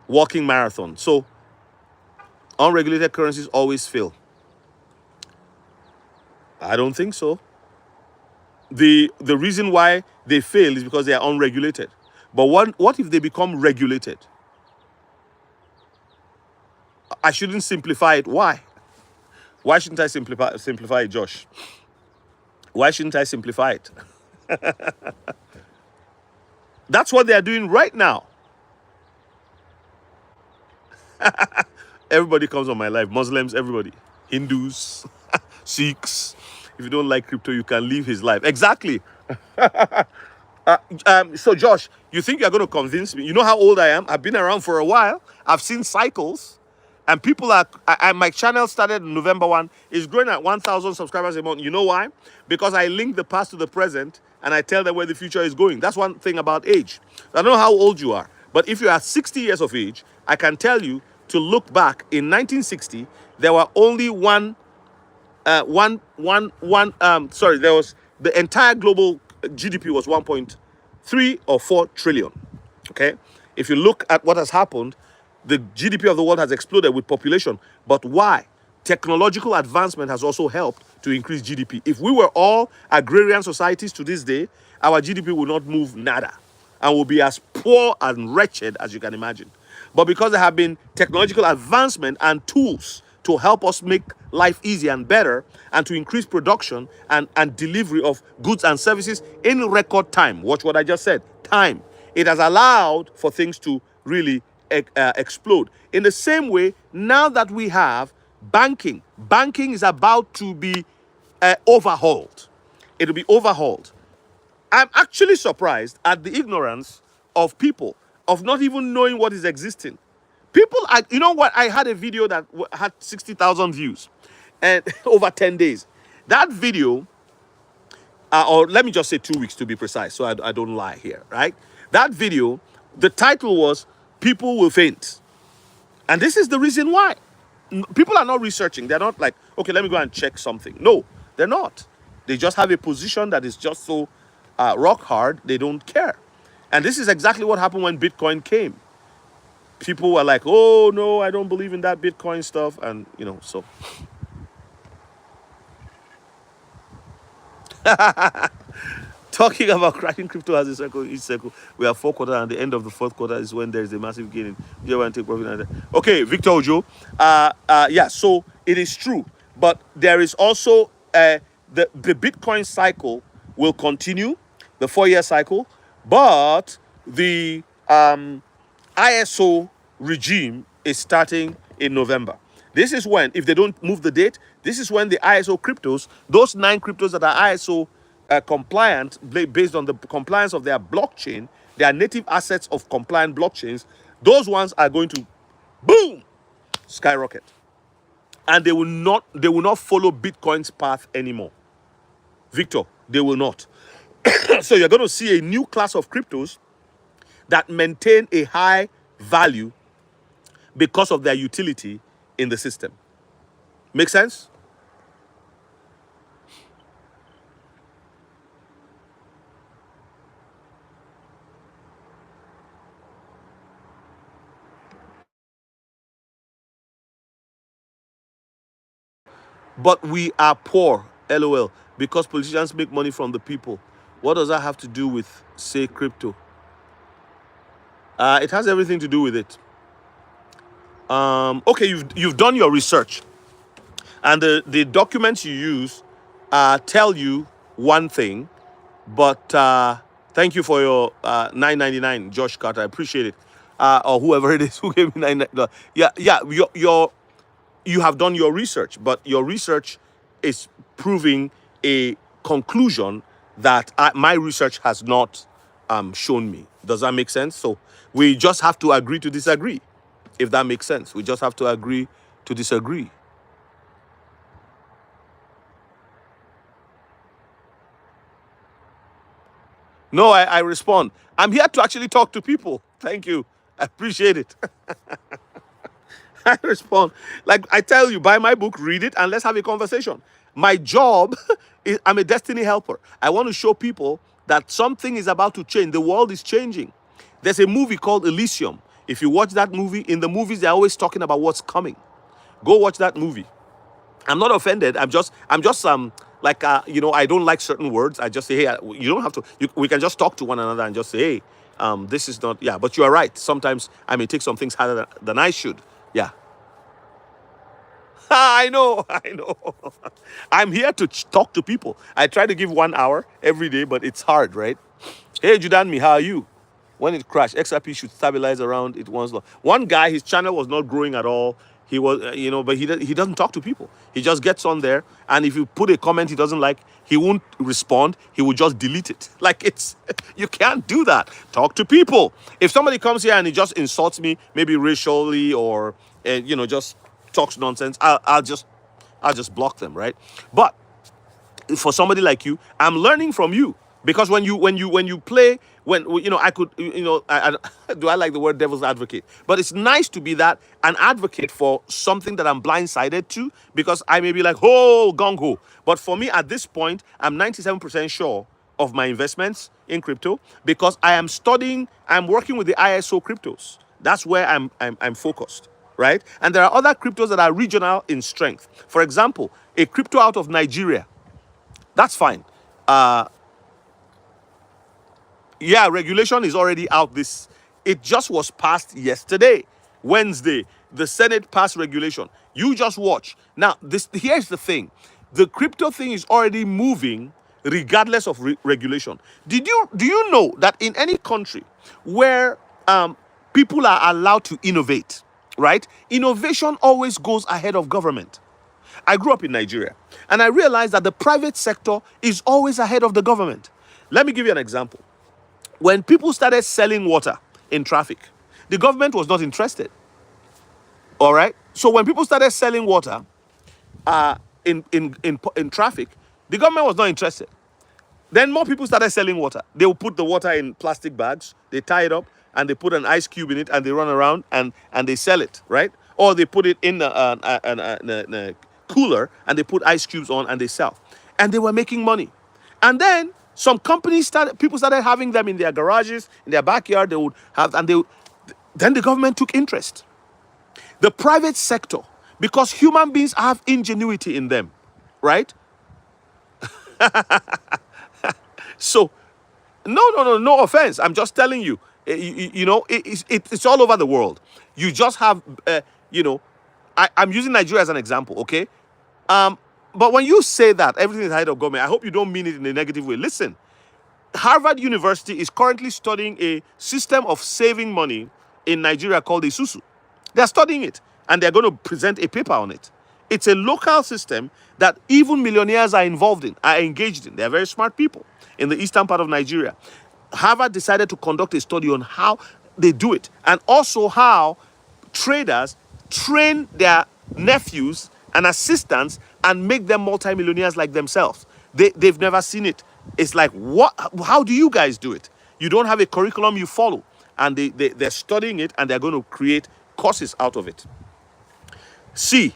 walking marathon. So unregulated currencies always fail. I don't think so. The reason why they fail is because they are unregulated. But what if they become regulated? I shouldn't simplify it. Why? Why shouldn't I simplify it, Josh? Why shouldn't I simplify it? That's what they are doing right now. Everybody comes on my live. Muslims, everybody. Hindus, Sikhs. If you don't like crypto, you can leave his life. Exactly. So, Josh, you think you're going to convince me? You know how old I am? I've been around for a while. I've seen cycles. And people my channel started in November 1. It's growing at 1,000 subscribers a month. You know why? Because I link the past to the present and I tell them where the future is going. That's one thing about age. I don't know how old you are, but if you are 60 years of age, I can tell you to look back. In 1960, there were only there was the entire global GDP was 1.3 or 4 trillion. Okay? If you look at what has happened, the GDP of the world has exploded with population. But why? Technological advancement has also helped to increase GDP. If we were all agrarian societies to this day, our GDP would not move nada and will be as poor and wretched as you can imagine. But because there have been technological advancement and tools to help us make life easier and better and to increase production and delivery of goods and services in record time, watch what I just said, time. It has allowed for things to really explode. In the same way, now that we have banking is about to be overhauled. It will be overhauled. I'm actually surprised at the ignorance of people, of not even knowing what is existing. People, you know what? I had a video that had 60,000 views and over 10 days. That video, or let me just say 2 weeks to be precise, so I don't lie here, right? That video, the title was People Will Faint. And this is the reason why. People are not researching. They're not like, okay, let me go and check something. No, they're not. They just have a position that is just so rock hard, they don't care. And this is exactly what happened when Bitcoin came. People were like, oh, no, I don't believe in that Bitcoin stuff. And, you know, so. Talking about cracking crypto as a circle, each circle. We have 4 quarters, and the end of the 4th quarter is when there is a massive gain in. You want to take profit. Okay, Victor Ojo. Yeah, so it is true. But there is also the Bitcoin cycle will continue, the 4-year cycle, but the ISO regime is starting in November. This is when, if they don't move the date, this is when the ISO cryptos, those 9 cryptos that are ISO compliant, based on the compliance of their blockchain, their native assets of compliant blockchains, those ones are going to, boom, skyrocket. And they will not follow Bitcoin's path anymore. Victor, they will not. So you're going to see a new class of cryptos that maintain a high value because of their utility in the system. Make sense? But we are poor, LOL, because politicians make money from the people. What does that have to do with, say, crypto? It has everything to do with it. Okay, you've done your research, and the documents you use tell you one thing, but thank you for your $9.99, Josh Carter. I appreciate it, or whoever it is who gave me $9. Yeah. You have done your research, but your research is proving a conclusion that my research has not shown me. Does that make sense? So we just have to agree to disagree, if that makes sense. We just have to agree to disagree. No, I respond. I'm here to actually talk to people. Thank you. I appreciate it. I respond. Like I tell you, buy my book, read it, and let's have a conversation. My job is I'm a destiny helper. I want to show people that something is about to change. The world is changing. There's a movie called Elysium. If you watch that movie, in the movies, they're always talking about what's coming. Go watch that movie. I'm not offended. I'm just like I don't like certain words. I just say, hey, you don't have to. We can just talk to one another and just say, hey, this is not. Yeah, but you are right. Sometimes I may take some things harder than I should. Yeah. I know. I'm here to talk to people. I try to give 1 hour every day, but it's hard, right? Hey, Judanmi, how are you? When it crashed, XRP should stabilize around it once. One guy, his channel was not growing at all. He was, but he doesn't talk to people. He just gets on there, and if you put a comment he doesn't like, he won't respond. He will just delete it. Like you can't do that. Talk to people. If somebody comes here and he just insults me, maybe racially or just talks nonsense, I'll just block them, right? But for somebody like you, I'm learning from you, because when you play, I could, do I like the word devil's advocate? But it's nice to be that an advocate for something that I'm blindsided to, because I may be like, oh, gung ho. But for me at this point, I'm 97% sure of my investments in crypto, because I'm working with the ISO cryptos. That's where I'm focused. right? And there are other cryptos that are regional in strength. For example, a crypto out of Nigeria, that's fine. Yeah, regulation is already out. It just was passed yesterday, Wednesday. The Senate passed regulation. You just watch. Now, here's the thing. The crypto thing is already moving regardless of regulation. Do you know that in any country where people are allowed to innovate, right? Innovation always goes ahead of government. I grew up in Nigeria, and I realized that the private sector is always ahead of the government. Let me give you an example. When people started selling water in traffic, the government was not interested. All right. So when people started selling water in traffic, the government was not interested. Then more people started selling water. They will put the water in plastic bags, they tie it up, and they put an ice cube in it, and they run around and they sell it, right? Or they put it in a cooler, and they put ice cubes on, and they sell. And they were making money. And then some people started having them in their garages, in their backyard. They would have, then the government took interest. The private sector, because human beings have ingenuity in them, right? So, no offense. I'm just telling you, it's all over the world. You just have, I'm using Nigeria as an example, okay? But when you say that everything is ahead of government, I hope you don't mean it in a negative way. Listen, Harvard University is currently studying a system of saving money in Nigeria called Isusu. They're studying it, and they're going to present a paper on it. It's a local system that even millionaires are engaged in. They're very smart people in the eastern part of Nigeria. Harvard decided to conduct a study on how they do it, and also how traders train their nephews and assistants and make them multimillionaires like themselves. They've never seen it. It's like, what? How do you guys do it? You don't have a curriculum you follow. And they're studying it, and they're going to create courses out of it. See,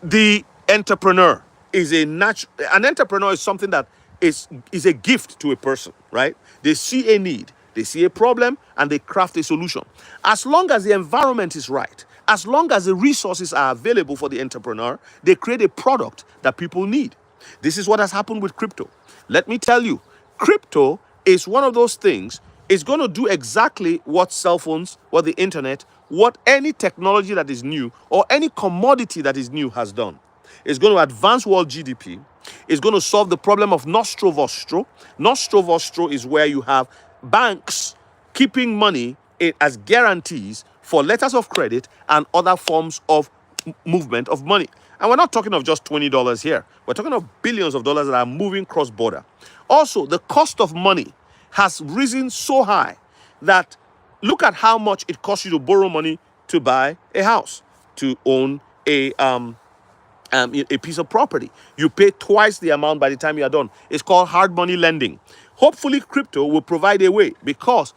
the entrepreneur is an entrepreneur is something that is a gift to a person, right? They see a need, they see a problem, and they craft a solution. As long as the environment is right, as long as the resources are available for the entrepreneur, they create a product that people need. This is what has happened with crypto. Let me tell you, crypto is one of those things. It's going to do exactly what cell phones, what the internet, what any technology that is new or any commodity that is new has done. It's going to advance world GDP. It's going to solve the problem of nostro vostro. Nostro vostro is where you have banks keeping money as guarantees for letters of credit and other forms of movement of money. And we're not talking of just $20 here. We're talking of billions of dollars that are moving cross-border. Also, the cost of money has risen so high that look at how much it costs you to borrow money to buy a house, to own a piece of property. You pay twice the amount by the time you are done. It's called hard money lending. Hopefully, crypto will provide a way, because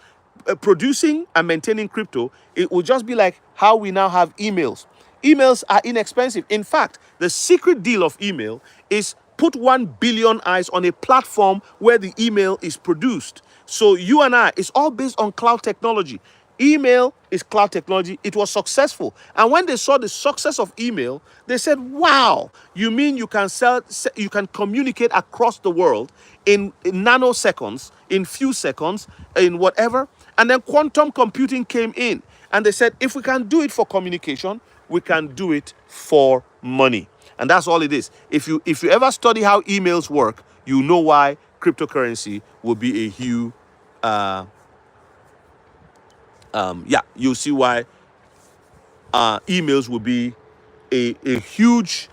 producing and maintaining crypto, it will just be like how we now have emails. Emails are inexpensive. In fact, the secret deal of email is put 1 billion eyes on a platform where the email is produced. So you and I, it's all based on cloud technology. Email is cloud technology. It was successful. And when they saw the success of email, they said, wow, you mean you can communicate across the world in nanoseconds, in few seconds, in whatever. And then quantum computing came in. And they said, if we can do it for communication, we can do it for money. And that's all it is. If you ever study how emails work, you know why cryptocurrency will be a huge, you'll see why emails will be a huge,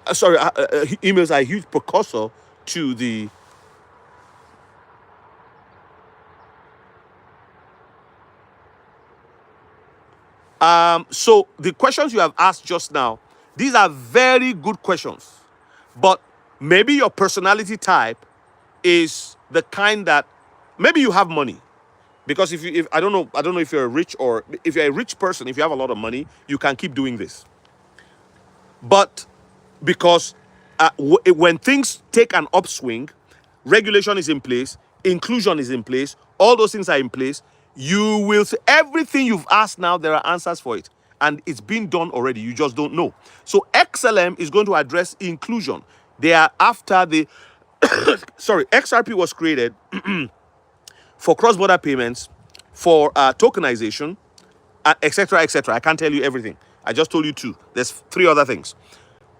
emails are a huge precursor to the so the questions you have asked just now, these are very good questions, but maybe your personality type is the kind that maybe you have money, because if I don't know if you're rich, or if you're a rich person, if you have a lot of money, you can keep doing this. But because when things take an upswing, regulation is in place, inclusion is in place, all those things are in place. You will see everything you've asked now, there are answers for it. and it's been done already. You just don't know. So XLM is going to address inclusion. They are after the sorry, XRP was created for cross-border payments, for tokenization, etc., etc. I can't tell you everything. I just told you two. There's three other things.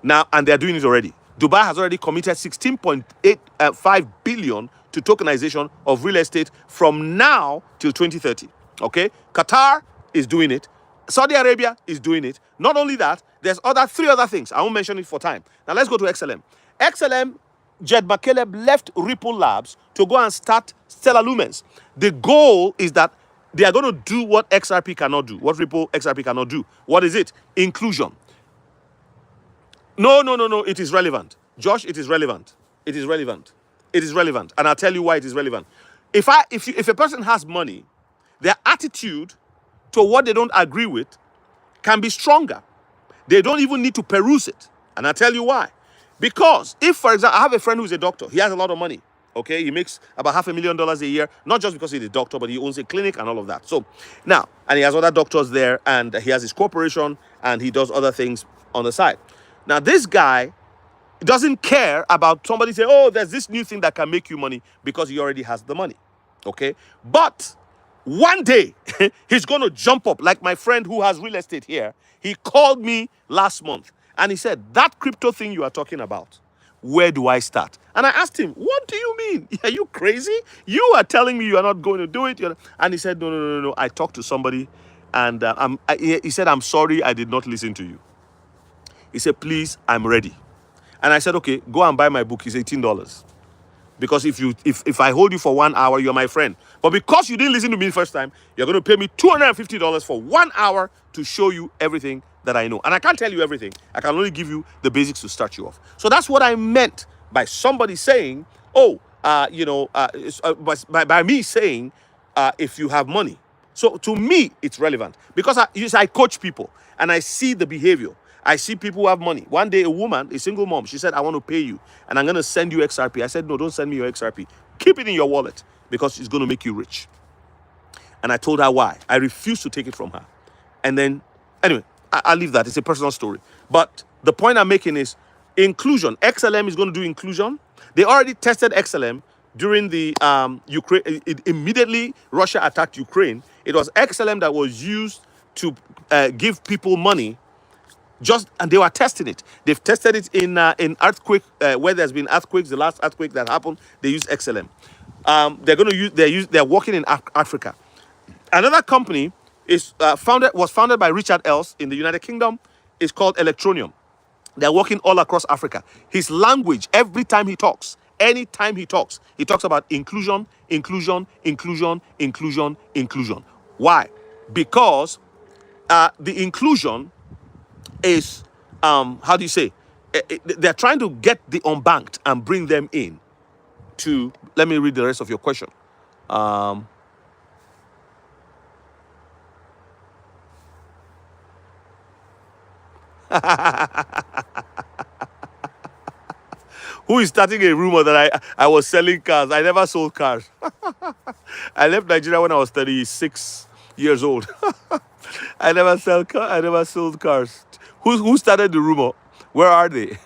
Now, and they're doing it already. Dubai has already committed 16.85 billion to tokenization of real estate from now till 2030. Okay? Qatar is doing it. Saudi Arabia is doing it. Not only that, there's three other things. I won't mention it for time. Now let's go to XLM. XLM, Jed McCaleb left Ripple Labs to go and start Stellar Lumens. The goal is that they are going to do what XRP cannot do, what Ripple XRP cannot do. What is it? Inclusion. No. It is relevant. Josh, it is relevant. It is relevant. It is relevant. And I'll tell you why it is relevant. If a person has money, their attitude to what they don't agree with can be stronger. They don't even need to peruse it. And I'll tell you why. Because if, for example, I have a friend who's a doctor. He has a lot of money. Okay, he makes about $500,000 a year, not just because he's a doctor, but he owns a clinic and all of that. So now, and he has other doctors there, and he has his corporation, and he does other things on the side. Now, this guy doesn't care about somebody saying, oh, there's this new thing that can make you money, because he already has the money. Okay, but one day he's going to jump up, like my friend who has real estate here. He called me last month, and he said, that crypto thing you are talking about, where do I start? And I asked him, what do you mean? Are you crazy? You are telling me you are not going to do it. And he said, no. I talked to somebody, and he said, I'm sorry I did not listen to you. He said, please, I'm ready. And I said, okay, go and buy my book. It's $18. Because if I hold you for 1 hour, you're my friend. But because you didn't listen to me the first time, you're going to pay me $250 for 1 hour to show you everything that I know. And I can't tell you everything. I can only give you the basics to start you off. So that's what I meant by somebody saying, oh, by me saying, if you have money. So to me, it's relevant. Because I coach people and I see the behavior. I see people who have money. One day, a woman, a single mom, she said, I want to pay you, and I'm going to send you XRP. I said, no, don't send me your XRP. Keep it in your wallet, because it's going to make you rich. And I told her why. I refused to take it from her. And then, anyway, I'll leave that. It's a personal story. But the point I'm making is inclusion. XLM is going to do inclusion. They already tested XLM during the Ukraine. Immediately, Russia attacked Ukraine. It was XLM that was used to give people money. And they were testing it. They've tested it in earthquake, where there's been earthquakes. The last earthquake that happened, they used XLM. They're working in Africa. Another company was founded by Richard Else in the United Kingdom. It's called Electronium. They're working all across Africa. His language, every time he talks, anytime he talks about inclusion. Why? Because the inclusion is how do you say, they're trying to get the unbanked and bring them in to, let me read the rest of your question. Who is starting a rumor that I was selling cars? I never sold cars. I left Nigeria when I was 36 years old. I never sold cars. Who started the rumor? Where are they?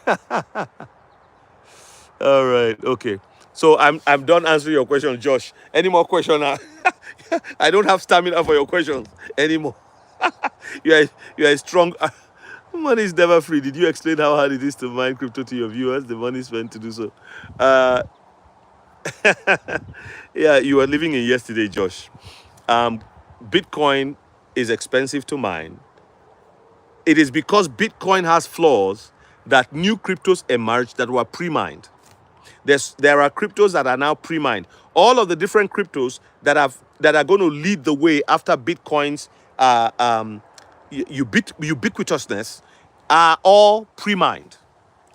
All right, okay. So I'm done answering your question, Josh. Any more questions? I don't have stamina for your questions anymore. You're a strong. Money is never free. Did you explain how hard it is to mine crypto to your viewers? The money spent to do so. Yeah, you were living in yesterday, Josh. Bitcoin is expensive to mine. It is because Bitcoin has flaws that new cryptos emerged that were pre-mined. There are cryptos that are now pre-mined. All of the different cryptos that are going to lead the way after Bitcoin's ubiquitousness are all pre-mined,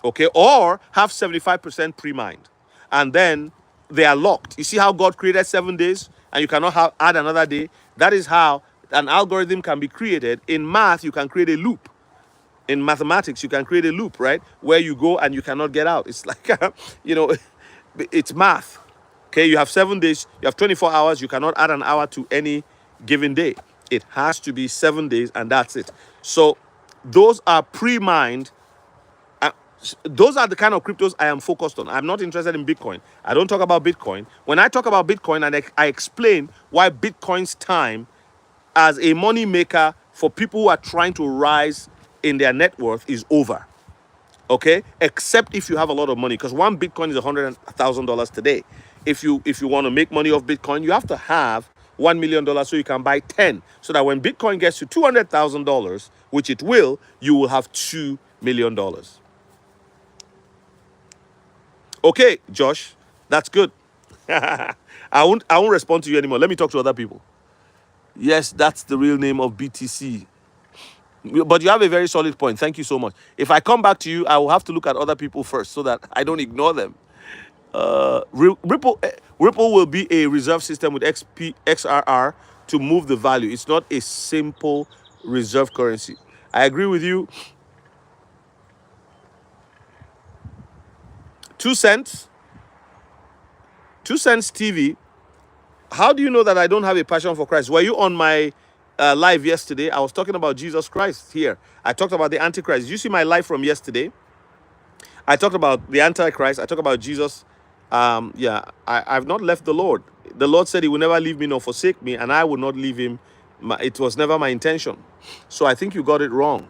okay, or have 75% pre-mined, and then they are locked. You see how God created 7 days, and you cannot add another day? That is how an algorithm can be created. In math, you can create a loop. In mathematics, you can create a loop, right? Where you go and you cannot get out. It's like, it's math. Okay, you have 7 days, you have 24 hours, you cannot add an hour to any given day. It has to be 7 days, and that's it. So those are pre-mined. uh, those are the kind of cryptos I am focused on. I'm not interested in Bitcoin. I don't talk about Bitcoin. When I talk about Bitcoin, and I explain why Bitcoin's time as a money maker for people who are trying to rise in their net worth is over. Okay, except if you have a lot of money, because one Bitcoin is $100,000 today. If you want to make money off Bitcoin, you have to have $1 million so you can buy 10, so that when Bitcoin gets to $200,000, which it will, you will have $2 million. Okay, Josh, that's good. I won't respond to you anymore. Let me talk to other people. Yes, that's the real name of BTC. But you have a very solid point. Thank you so much. If I come back to you, I will have to look at other people first so that I don't ignore them. Ripple will be a reserve system with XRR to move the value. It's not a simple reserve currency. I agree with you. 2 cents, 2 cents TV. How do you know that I don't have a passion for Christ? Were you on my live yesterday? I was talking about Jesus Christ here. I talked about the Antichrist. Did you see my live from yesterday? I talked about the Antichrist. I talked about Jesus. Yeah, I've not left the Lord. The Lord said he will never leave me nor forsake me, and I will not leave him. It was never my intention. So I think you got it wrong.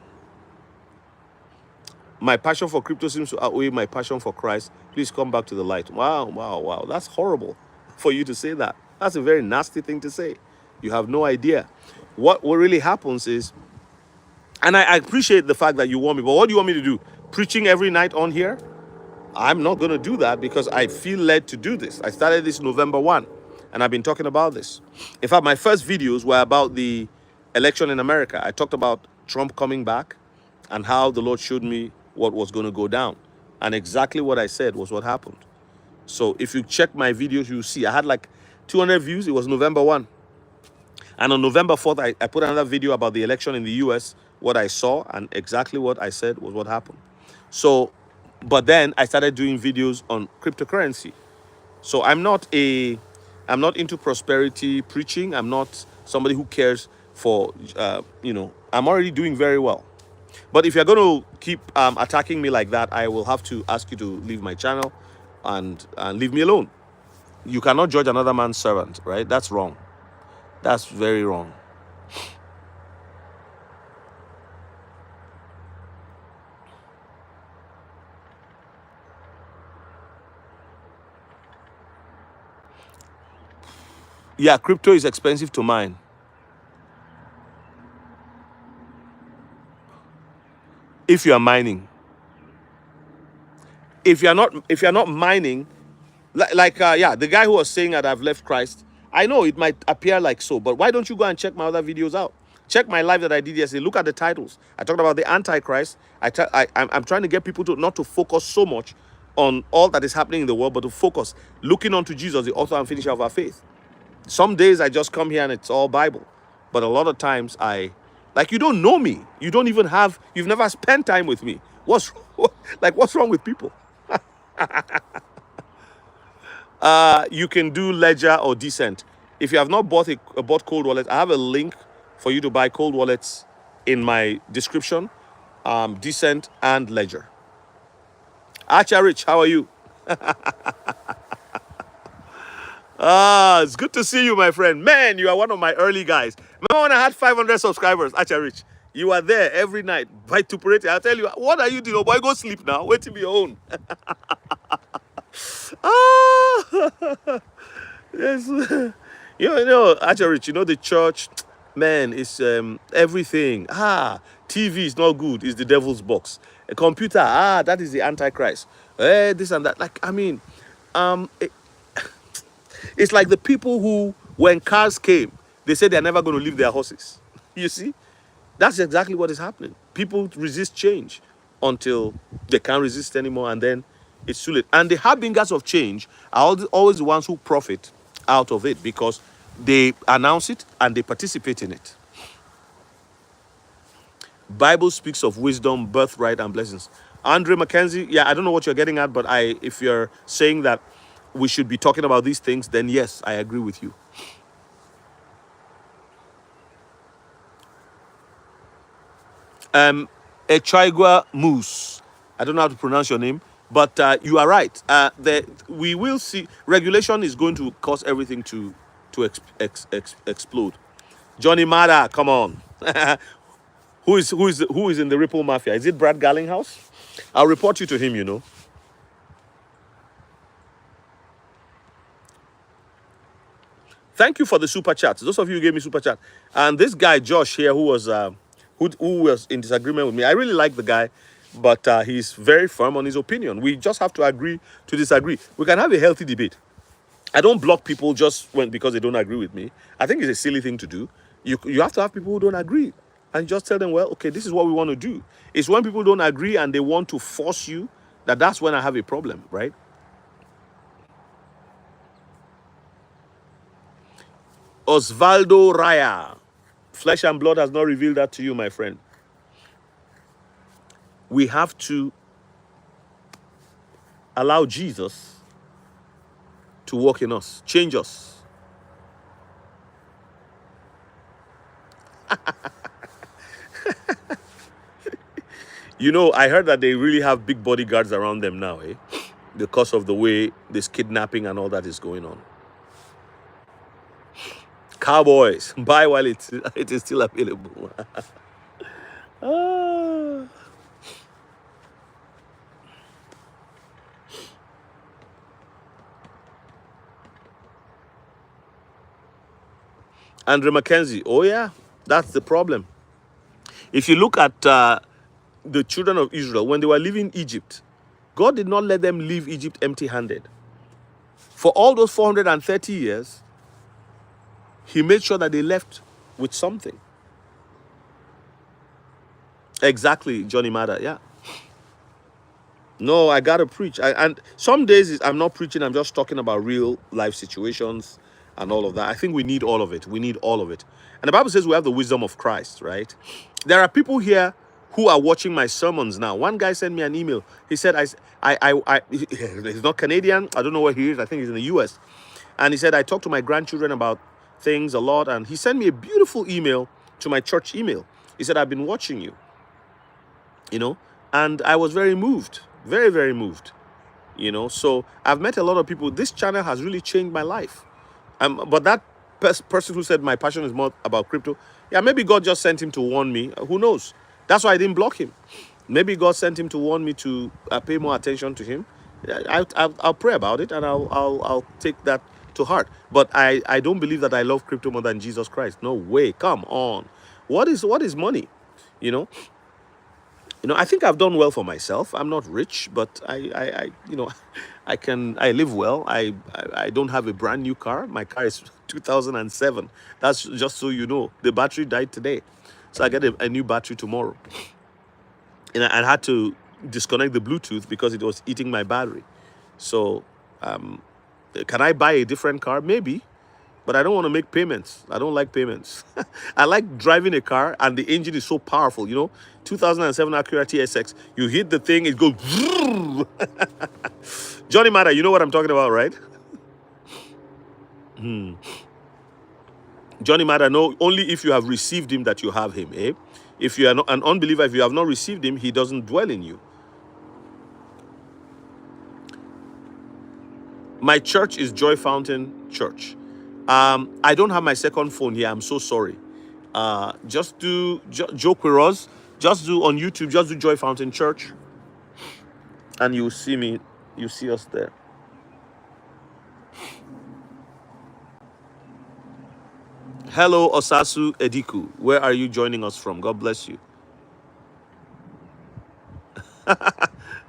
My passion for crypto seems to outweigh my passion for Christ. Please come back to the light. Wow, wow, wow. That's horrible for you to say that. That's a very nasty thing to say. You have no idea. What really happens is, and I appreciate the fact that you want me, but what do you want me to do? Preaching every night on here? I'm not going to do that because I feel led to do this. I started this November 1, and I've been talking about this. In fact, my first videos were about the election in America. I talked about Trump coming back and how the Lord showed me what was going to go down. And exactly what I said was what happened. So if you check my videos, you'll see I had like 200 views. It was November 1. And on November 4th, I put another video about the election in the US, what I saw, and exactly what I said was what happened. So, but then I started doing videos on cryptocurrency. So I'm not into prosperity preaching. I'm not somebody who cares for, I'm already doing very well. But if you're going to keep attacking me like that, I will have to ask you to leave my channel and leave me alone. You cannot judge another man's servant, right? That's wrong. That's very wrong. Yeah, crypto is expensive to mine. If you are mining. If you're not mining, the guy who was saying that I've left Christ, I know it might appear like so, but why don't you go and check my other videos out? Check my live that I did yesterday. Look at the titles. I talked about the Antichrist. I'm trying to get people to not to focus so much on all that is happening in the world, but to focus looking onto Jesus, the author and finisher of our faith. Some days I just come here and it's all Bible, but a lot of times you don't know me. You've never spent time with me. What's wrong with people? You can do Ledger or Decent. If you have not bought cold wallet, I have a link for you to buy cold wallets in my description. Decent and Ledger. Archer Rich, how are you? It's good to see you, my friend. Man, you are one of my early guys. Remember when I had 500 subscribers, Archer Rich? You are there every night. Vituperate. I'll tell you, what are you doing? Oh boy, go sleep now. Wait till your own. Yes. Archer Rich, the church, man, it's everything. TV is not good. It's the devil's box. A computer, that is the Antichrist. This and that. It's like the people who, when cars came, they said they're never going to leave their horses. You see? That's exactly what is happening. People resist change until they can't resist anymore, and then it's too late. And the harbingers of change are always the ones who profit out of it because they announce it and they participate in it. Bible speaks of wisdom, birthright, and blessings. Andre Mackenzie, yeah, I don't know what you're getting at, but if you're saying that we should be talking about these things, then yes, I agree with you. Echaigua Moose. I don't know how to pronounce your name, but you are right. We will see. Regulation is going to cause everything to explode. Johnny Mada, come on. Who is in the Ripple Mafia? Is it Brad Garlinghouse? I'll report you to him, you know. Thank you for the super chats. Those of you who gave me super chat. And this guy, Josh here, who was in disagreement with me. I really like the guy, but he's very firm on his opinion. We just have to agree to disagree. We can have a healthy debate. I don't block people just because they don't agree with me. I think it's a silly thing to do. You have to have people who don't agree and just tell them, well, okay, this is what we want to do. It's when people don't agree and they want to force you that's when I have a problem, right? Osvaldo Raya. Flesh and blood has not revealed that to you, my friend. We have to allow Jesus to work in us, change us. You know, I heard that they really have big bodyguards around them now, because of the way this kidnapping and all that is going on. Cowboys, buy while it is still available. Andre Mackenzie, oh yeah, that's the problem. If you look at the children of Israel, when they were leaving Egypt, God did not let them leave Egypt empty-handed. For all those 430 years, he made sure that they left with something. Exactly, Johnny Mada, yeah. No, I gotta preach. And some days I'm not preaching, I'm just talking about real life situations and all of that. I think we need all of it. We need all of it. And the Bible says we have the wisdom of Christ, right? There are people here who are watching my sermons now. One guy sent me an email. He said, he's not Canadian. I don't know where he is. I think he's in the US. And he said, I talk to my grandchildren about things a lot. And he sent me a beautiful email to my church email. He said, I've been watching you, and I was very moved, very, very moved, So I've met a lot of people. This channel has really changed my life. But that person who said my passion is more about crypto, yeah, maybe God just sent him to warn me. Who knows? That's why I didn't block him. Maybe God sent him to warn me to pay more attention to him. I'll pray about it and I'll take that to heart. But I don't believe that I love crypto more than Jesus Christ. No way. Come on. What is money? I think I've done well for myself. I'm not rich, but I live well. I don't have a brand new car. My car is 2007. That's just so you know. The battery died today, so I get a new battery tomorrow. And I had to disconnect the Bluetooth because it was eating my battery. So, can I buy a different car? Maybe. But I don't want to make payments. I don't like payments. I like driving a car and the engine is so powerful. 2007 Acura TSX. You hit the thing, it goes. Johnny Mata, you know what I'm talking about, right? Johnny Mata, no, only if you have received him that you have him. If you are not an unbeliever, if you have not received him, he doesn't dwell in you. My church is Joy Fountain Church. I don't have my second phone here. I'm so sorry. Just do Joe Quiroz. Just do on YouTube. Just do Joy Fountain Church, and you'll see me. You see us there. Hello, Osasu Ediku. Where are you joining us from? God bless you.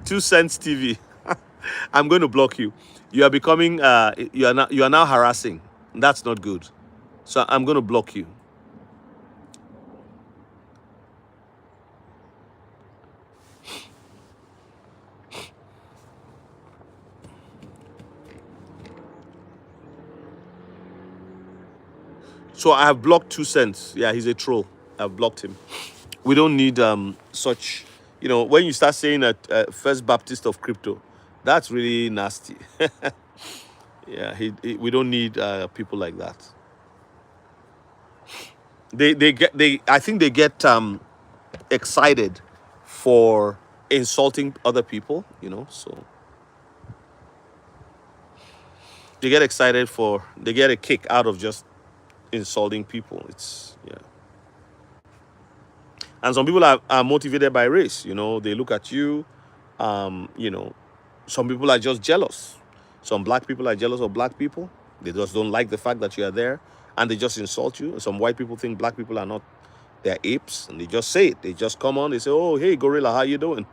2 cents TV. I'm going to block you. You are becoming. You are now harassing. That's not good. So I'm going to block you. So I have blocked 2 cents. Yeah, he's a troll. I've blocked him. We don't need such, when you start saying that First Baptist of crypto, that's really nasty. Yeah, we don't need people like that. I think they get excited for insulting other people, so they get a kick out of just insulting people. It's yeah. And some people are motivated by race, they look at you, um, you know, some people are just jealous. Some black people are jealous of black people. They just don't like the fact that you are there and they just insult you. Some white people think black people are not, they're apes, and they just say it. They just come on, they say, oh, hey, gorilla, how you doing?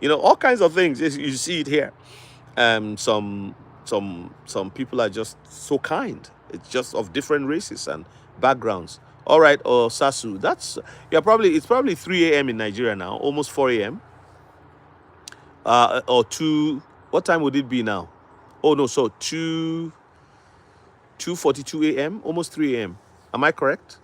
All kinds of things. You see it here. Some people are just so kind. It's just of different races and backgrounds. All right, Sasu, it's probably 3 a.m. in Nigeria now, almost 4 a.m. Or 2. What time would it be now? Oh no, so 2:42 a.m., almost 3 a.m. Am I correct?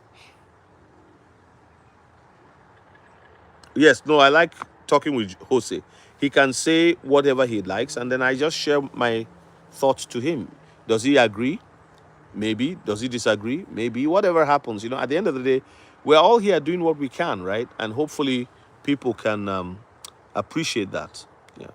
Yes, no, I like talking with Jose. He can say whatever he likes, and then I just share my thoughts to him. Does he agree? Maybe. Does he disagree? Maybe. Whatever happens, at the end of the day, we're all here doing what we can, right? And hopefully people can appreciate that. Yeah.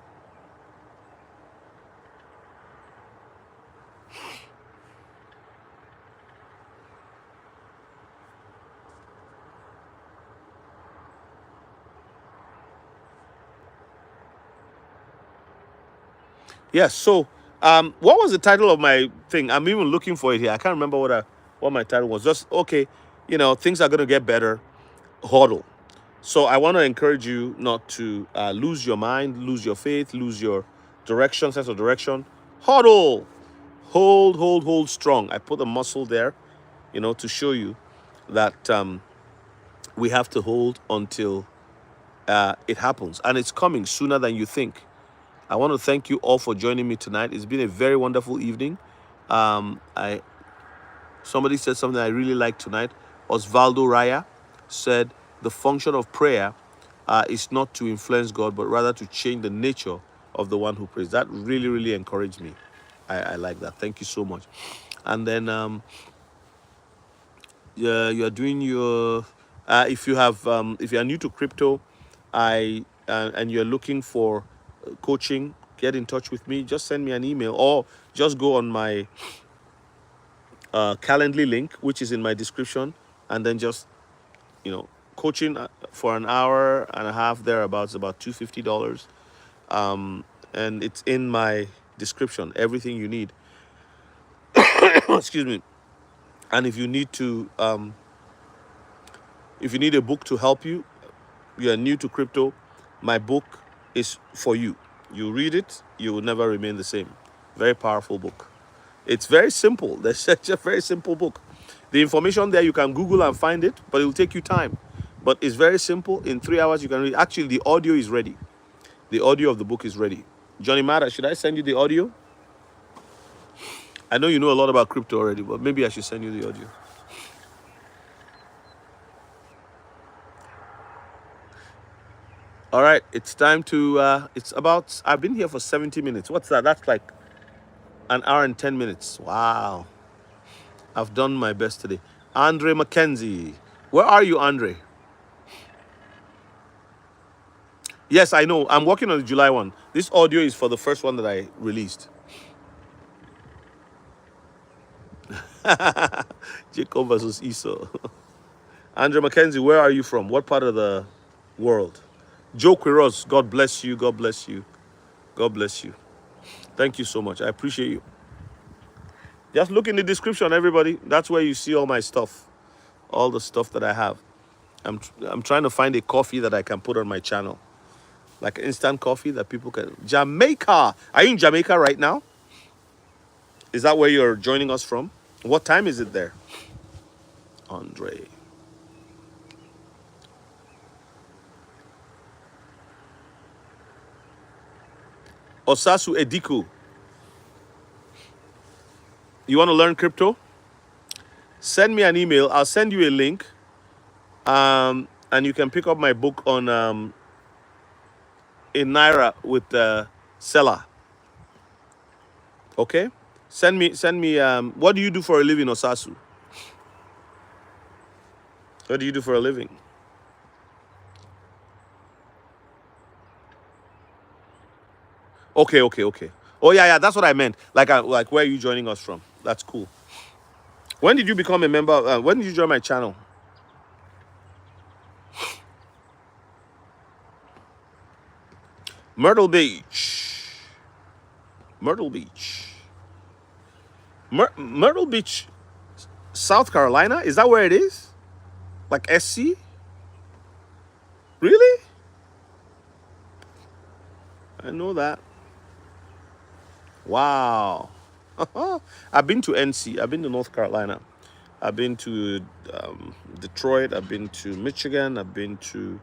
Yes. So, what was the title of my thing? I'm even looking for it here. I can't remember what my title was. Just okay. Things are gonna get better. HODL. So I want to encourage you not to lose your mind, lose your faith, lose your direction, sense of direction. HODL. Hold strong. I put a muscle there, to show you that we have to hold until it happens, and it's coming sooner than you think. I want to thank you all for joining me tonight. It's been a very wonderful evening. I Somebody said something I really liked tonight. Osvaldo Raya said the function of prayer is not to influence God, but rather to change the nature of the one who prays. That really, really encouraged me. I like that. Thank you so much. And then you are doing your if you are new to crypto, and you're looking for coaching, get in touch with me. Just send me an email or just go on my Calendly link, which is in my description, and then just coaching for an hour and a half thereabouts, about $250, and it's in my description. Everything you need. Excuse me. And if you need a book to help you, you are new to crypto, my book is for you. You read it, you will never remain the same. Very powerful book. It's very simple. That's such a very simple book. The information there, you can Google and find it, but it will take you time. But it's very simple. In 3 hours, you can read. Actually, the audio is ready. The audio of the book is ready. Johnny Mata, should I send you the audio? I know you know a lot about crypto already, but maybe I should send you the audio. All right, it's time to, I've been here for 70 minutes. What's that? That's like an hour and 10 minutes. Wow. I've done my best today. Andre Mackenzie. Where are you, Andre? Yes, I know. I'm working on the July one. This audio is for the first one that I released. Jacob versus Esau. Andre Mackenzie, where are you from? What part of the world? Joe Quiroz, God bless you. God bless you. God bless you. Thank you so much. I appreciate you. Just look in the description, everybody. That's where you see all my stuff. All the stuff that I have. I'm trying to find a coffee that I can put on my channel. Like instant coffee that people can. Jamaica. Are you in Jamaica right now? Is that where you're joining us from? What time is it there? Andre. Osasu Ediku. You want to learn crypto? Send me an email. I'll send you a link. And you can pick up my book on in Naira with Seller. Okay? Send me what do you do for a living, Osasu? What do you do for a living? Okay, okay, okay. Oh yeah, yeah. That's what I meant. Like where are you joining us from? That's cool. When did you become a member? When did you join my channel? Myrtle Beach. Myrtle Beach. Myrtle Beach, South Carolina. Is that where it is? Like SC? Really? I know that. Wow. I've been to NC. I've been to North Carolina. I've been to Detroit. I've been to Michigan. I've been to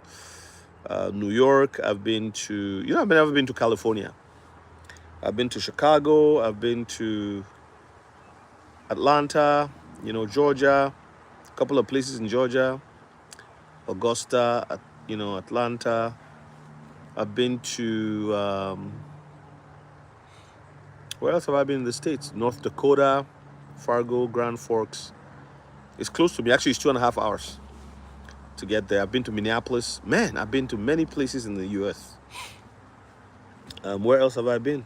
New York. I've been to, I've never been to California. I've been to Chicago. I've been to Atlanta, Georgia, a couple of places in Georgia, Augusta, Atlanta. I've been to, where else have I been in the States? North Dakota, Fargo, Grand Forks. It's close to me. Actually, it's 2.5 hours to get there. I've been to Minneapolis. Man, I've been to many places in the U.S. Where else have I been?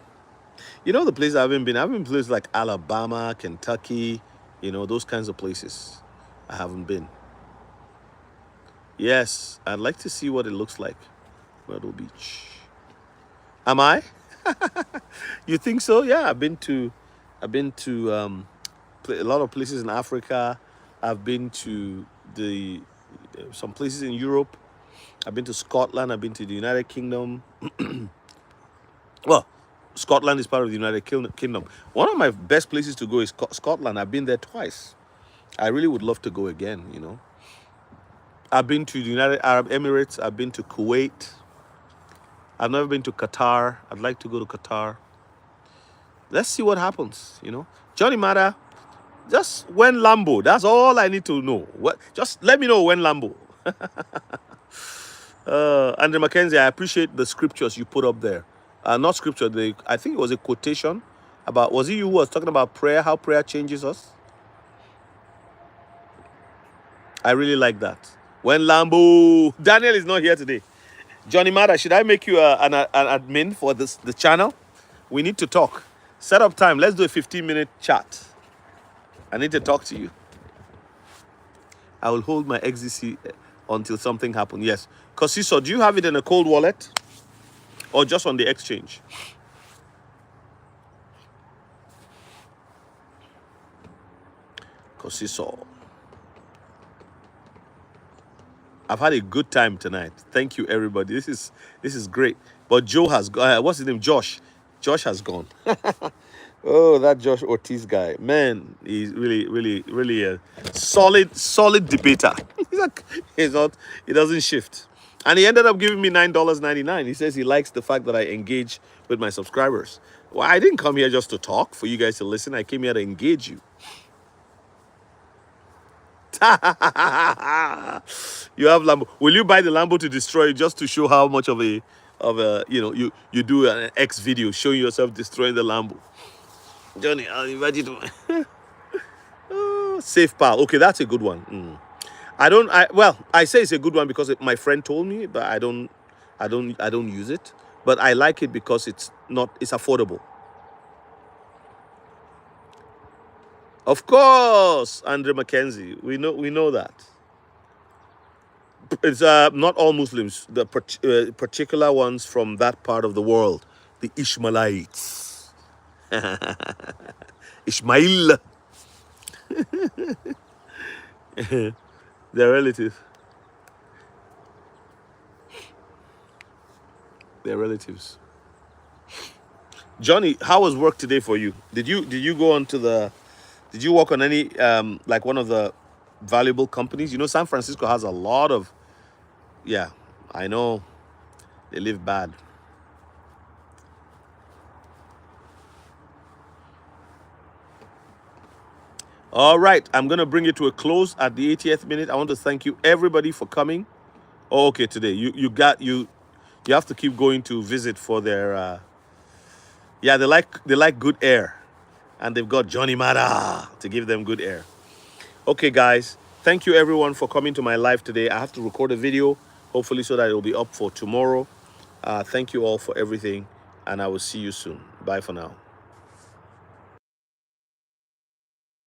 The places I haven't been. I've been places like Alabama, Kentucky, those kinds of places. I haven't been. Yes, I'd like to see what it looks like. Myrtle Beach. Am I? You think so? Yeah, I've been to a lot of places in Africa. I've been to some places in Europe. I've been to Scotland. I've been to the United Kingdom. Well, Scotland is part of the United Kingdom. One of my best places to go is Scotland. I've been there twice. I really would love to go again. I've been to the United Arab Emirates. I've been to Kuwait. I've never been to Qatar. I'd like to go to Qatar. Let's see what happens, Johnny Mata, just when Lambo. That's all I need to know. Just let me know when Lambo. Andrew Mackenzie, I appreciate the scriptures you put up there. Not scripture, I think it was a quotation about, was it you who was talking about prayer, how prayer changes us? I really like that. When Lambo. Daniel is not here today. Johnny Mata, should I make you an admin for the channel? We need to talk. Set up time. Let's do a 15-minute chat. I need to talk to you. I will hold my XDC until something happens. Yes. Cosiso, do you have it in a cold wallet? Or just on the exchange? Cosiso. I've had a good time tonight. Thank you, everybody. This is great. But Joe has gone. What's his name? Josh. Josh has gone. Oh, that Josh Ortiz guy. Man, he's really a solid debater. He doesn't shift. And he ended up giving me $9.99. He says he likes the fact that I engage with my subscribers. Well, I didn't come here just to talk, for you guys to listen. I came here to engage you. You have Lambo. Will you buy the Lambo to destroy it just to show how much of a you do an X video showing yourself destroying the Lambo? Johnny, I'll invite you to Safe Pal. Okay, that's a good one. I say it's a good one because my friend told me, but I don't use it. But I like it because it's affordable. Of course, Andre Mackenzie. We know that. It's not all Muslims. The particular ones from that part of the world, the Ishmaelites. Ishmael. Their relatives. Their relatives. Johnny, how was work today for you? Did you go on to the? Did you work on any like one of the valuable companies? San Francisco has a lot of. Yeah, I know. They live bad. All right, I'm going to bring it to a close at the 80th minute. I want to thank you, everybody, for coming. Oh, okay, today. You have to keep going to visit for their... yeah, they like good air. And they've got Johnny Mata to give them good air. Okay, guys. Thank you, everyone, for coming to my live today. I have to record a video, hopefully so that it will be up for tomorrow. Thank you all for everything. and I will see you soon. Bye for now.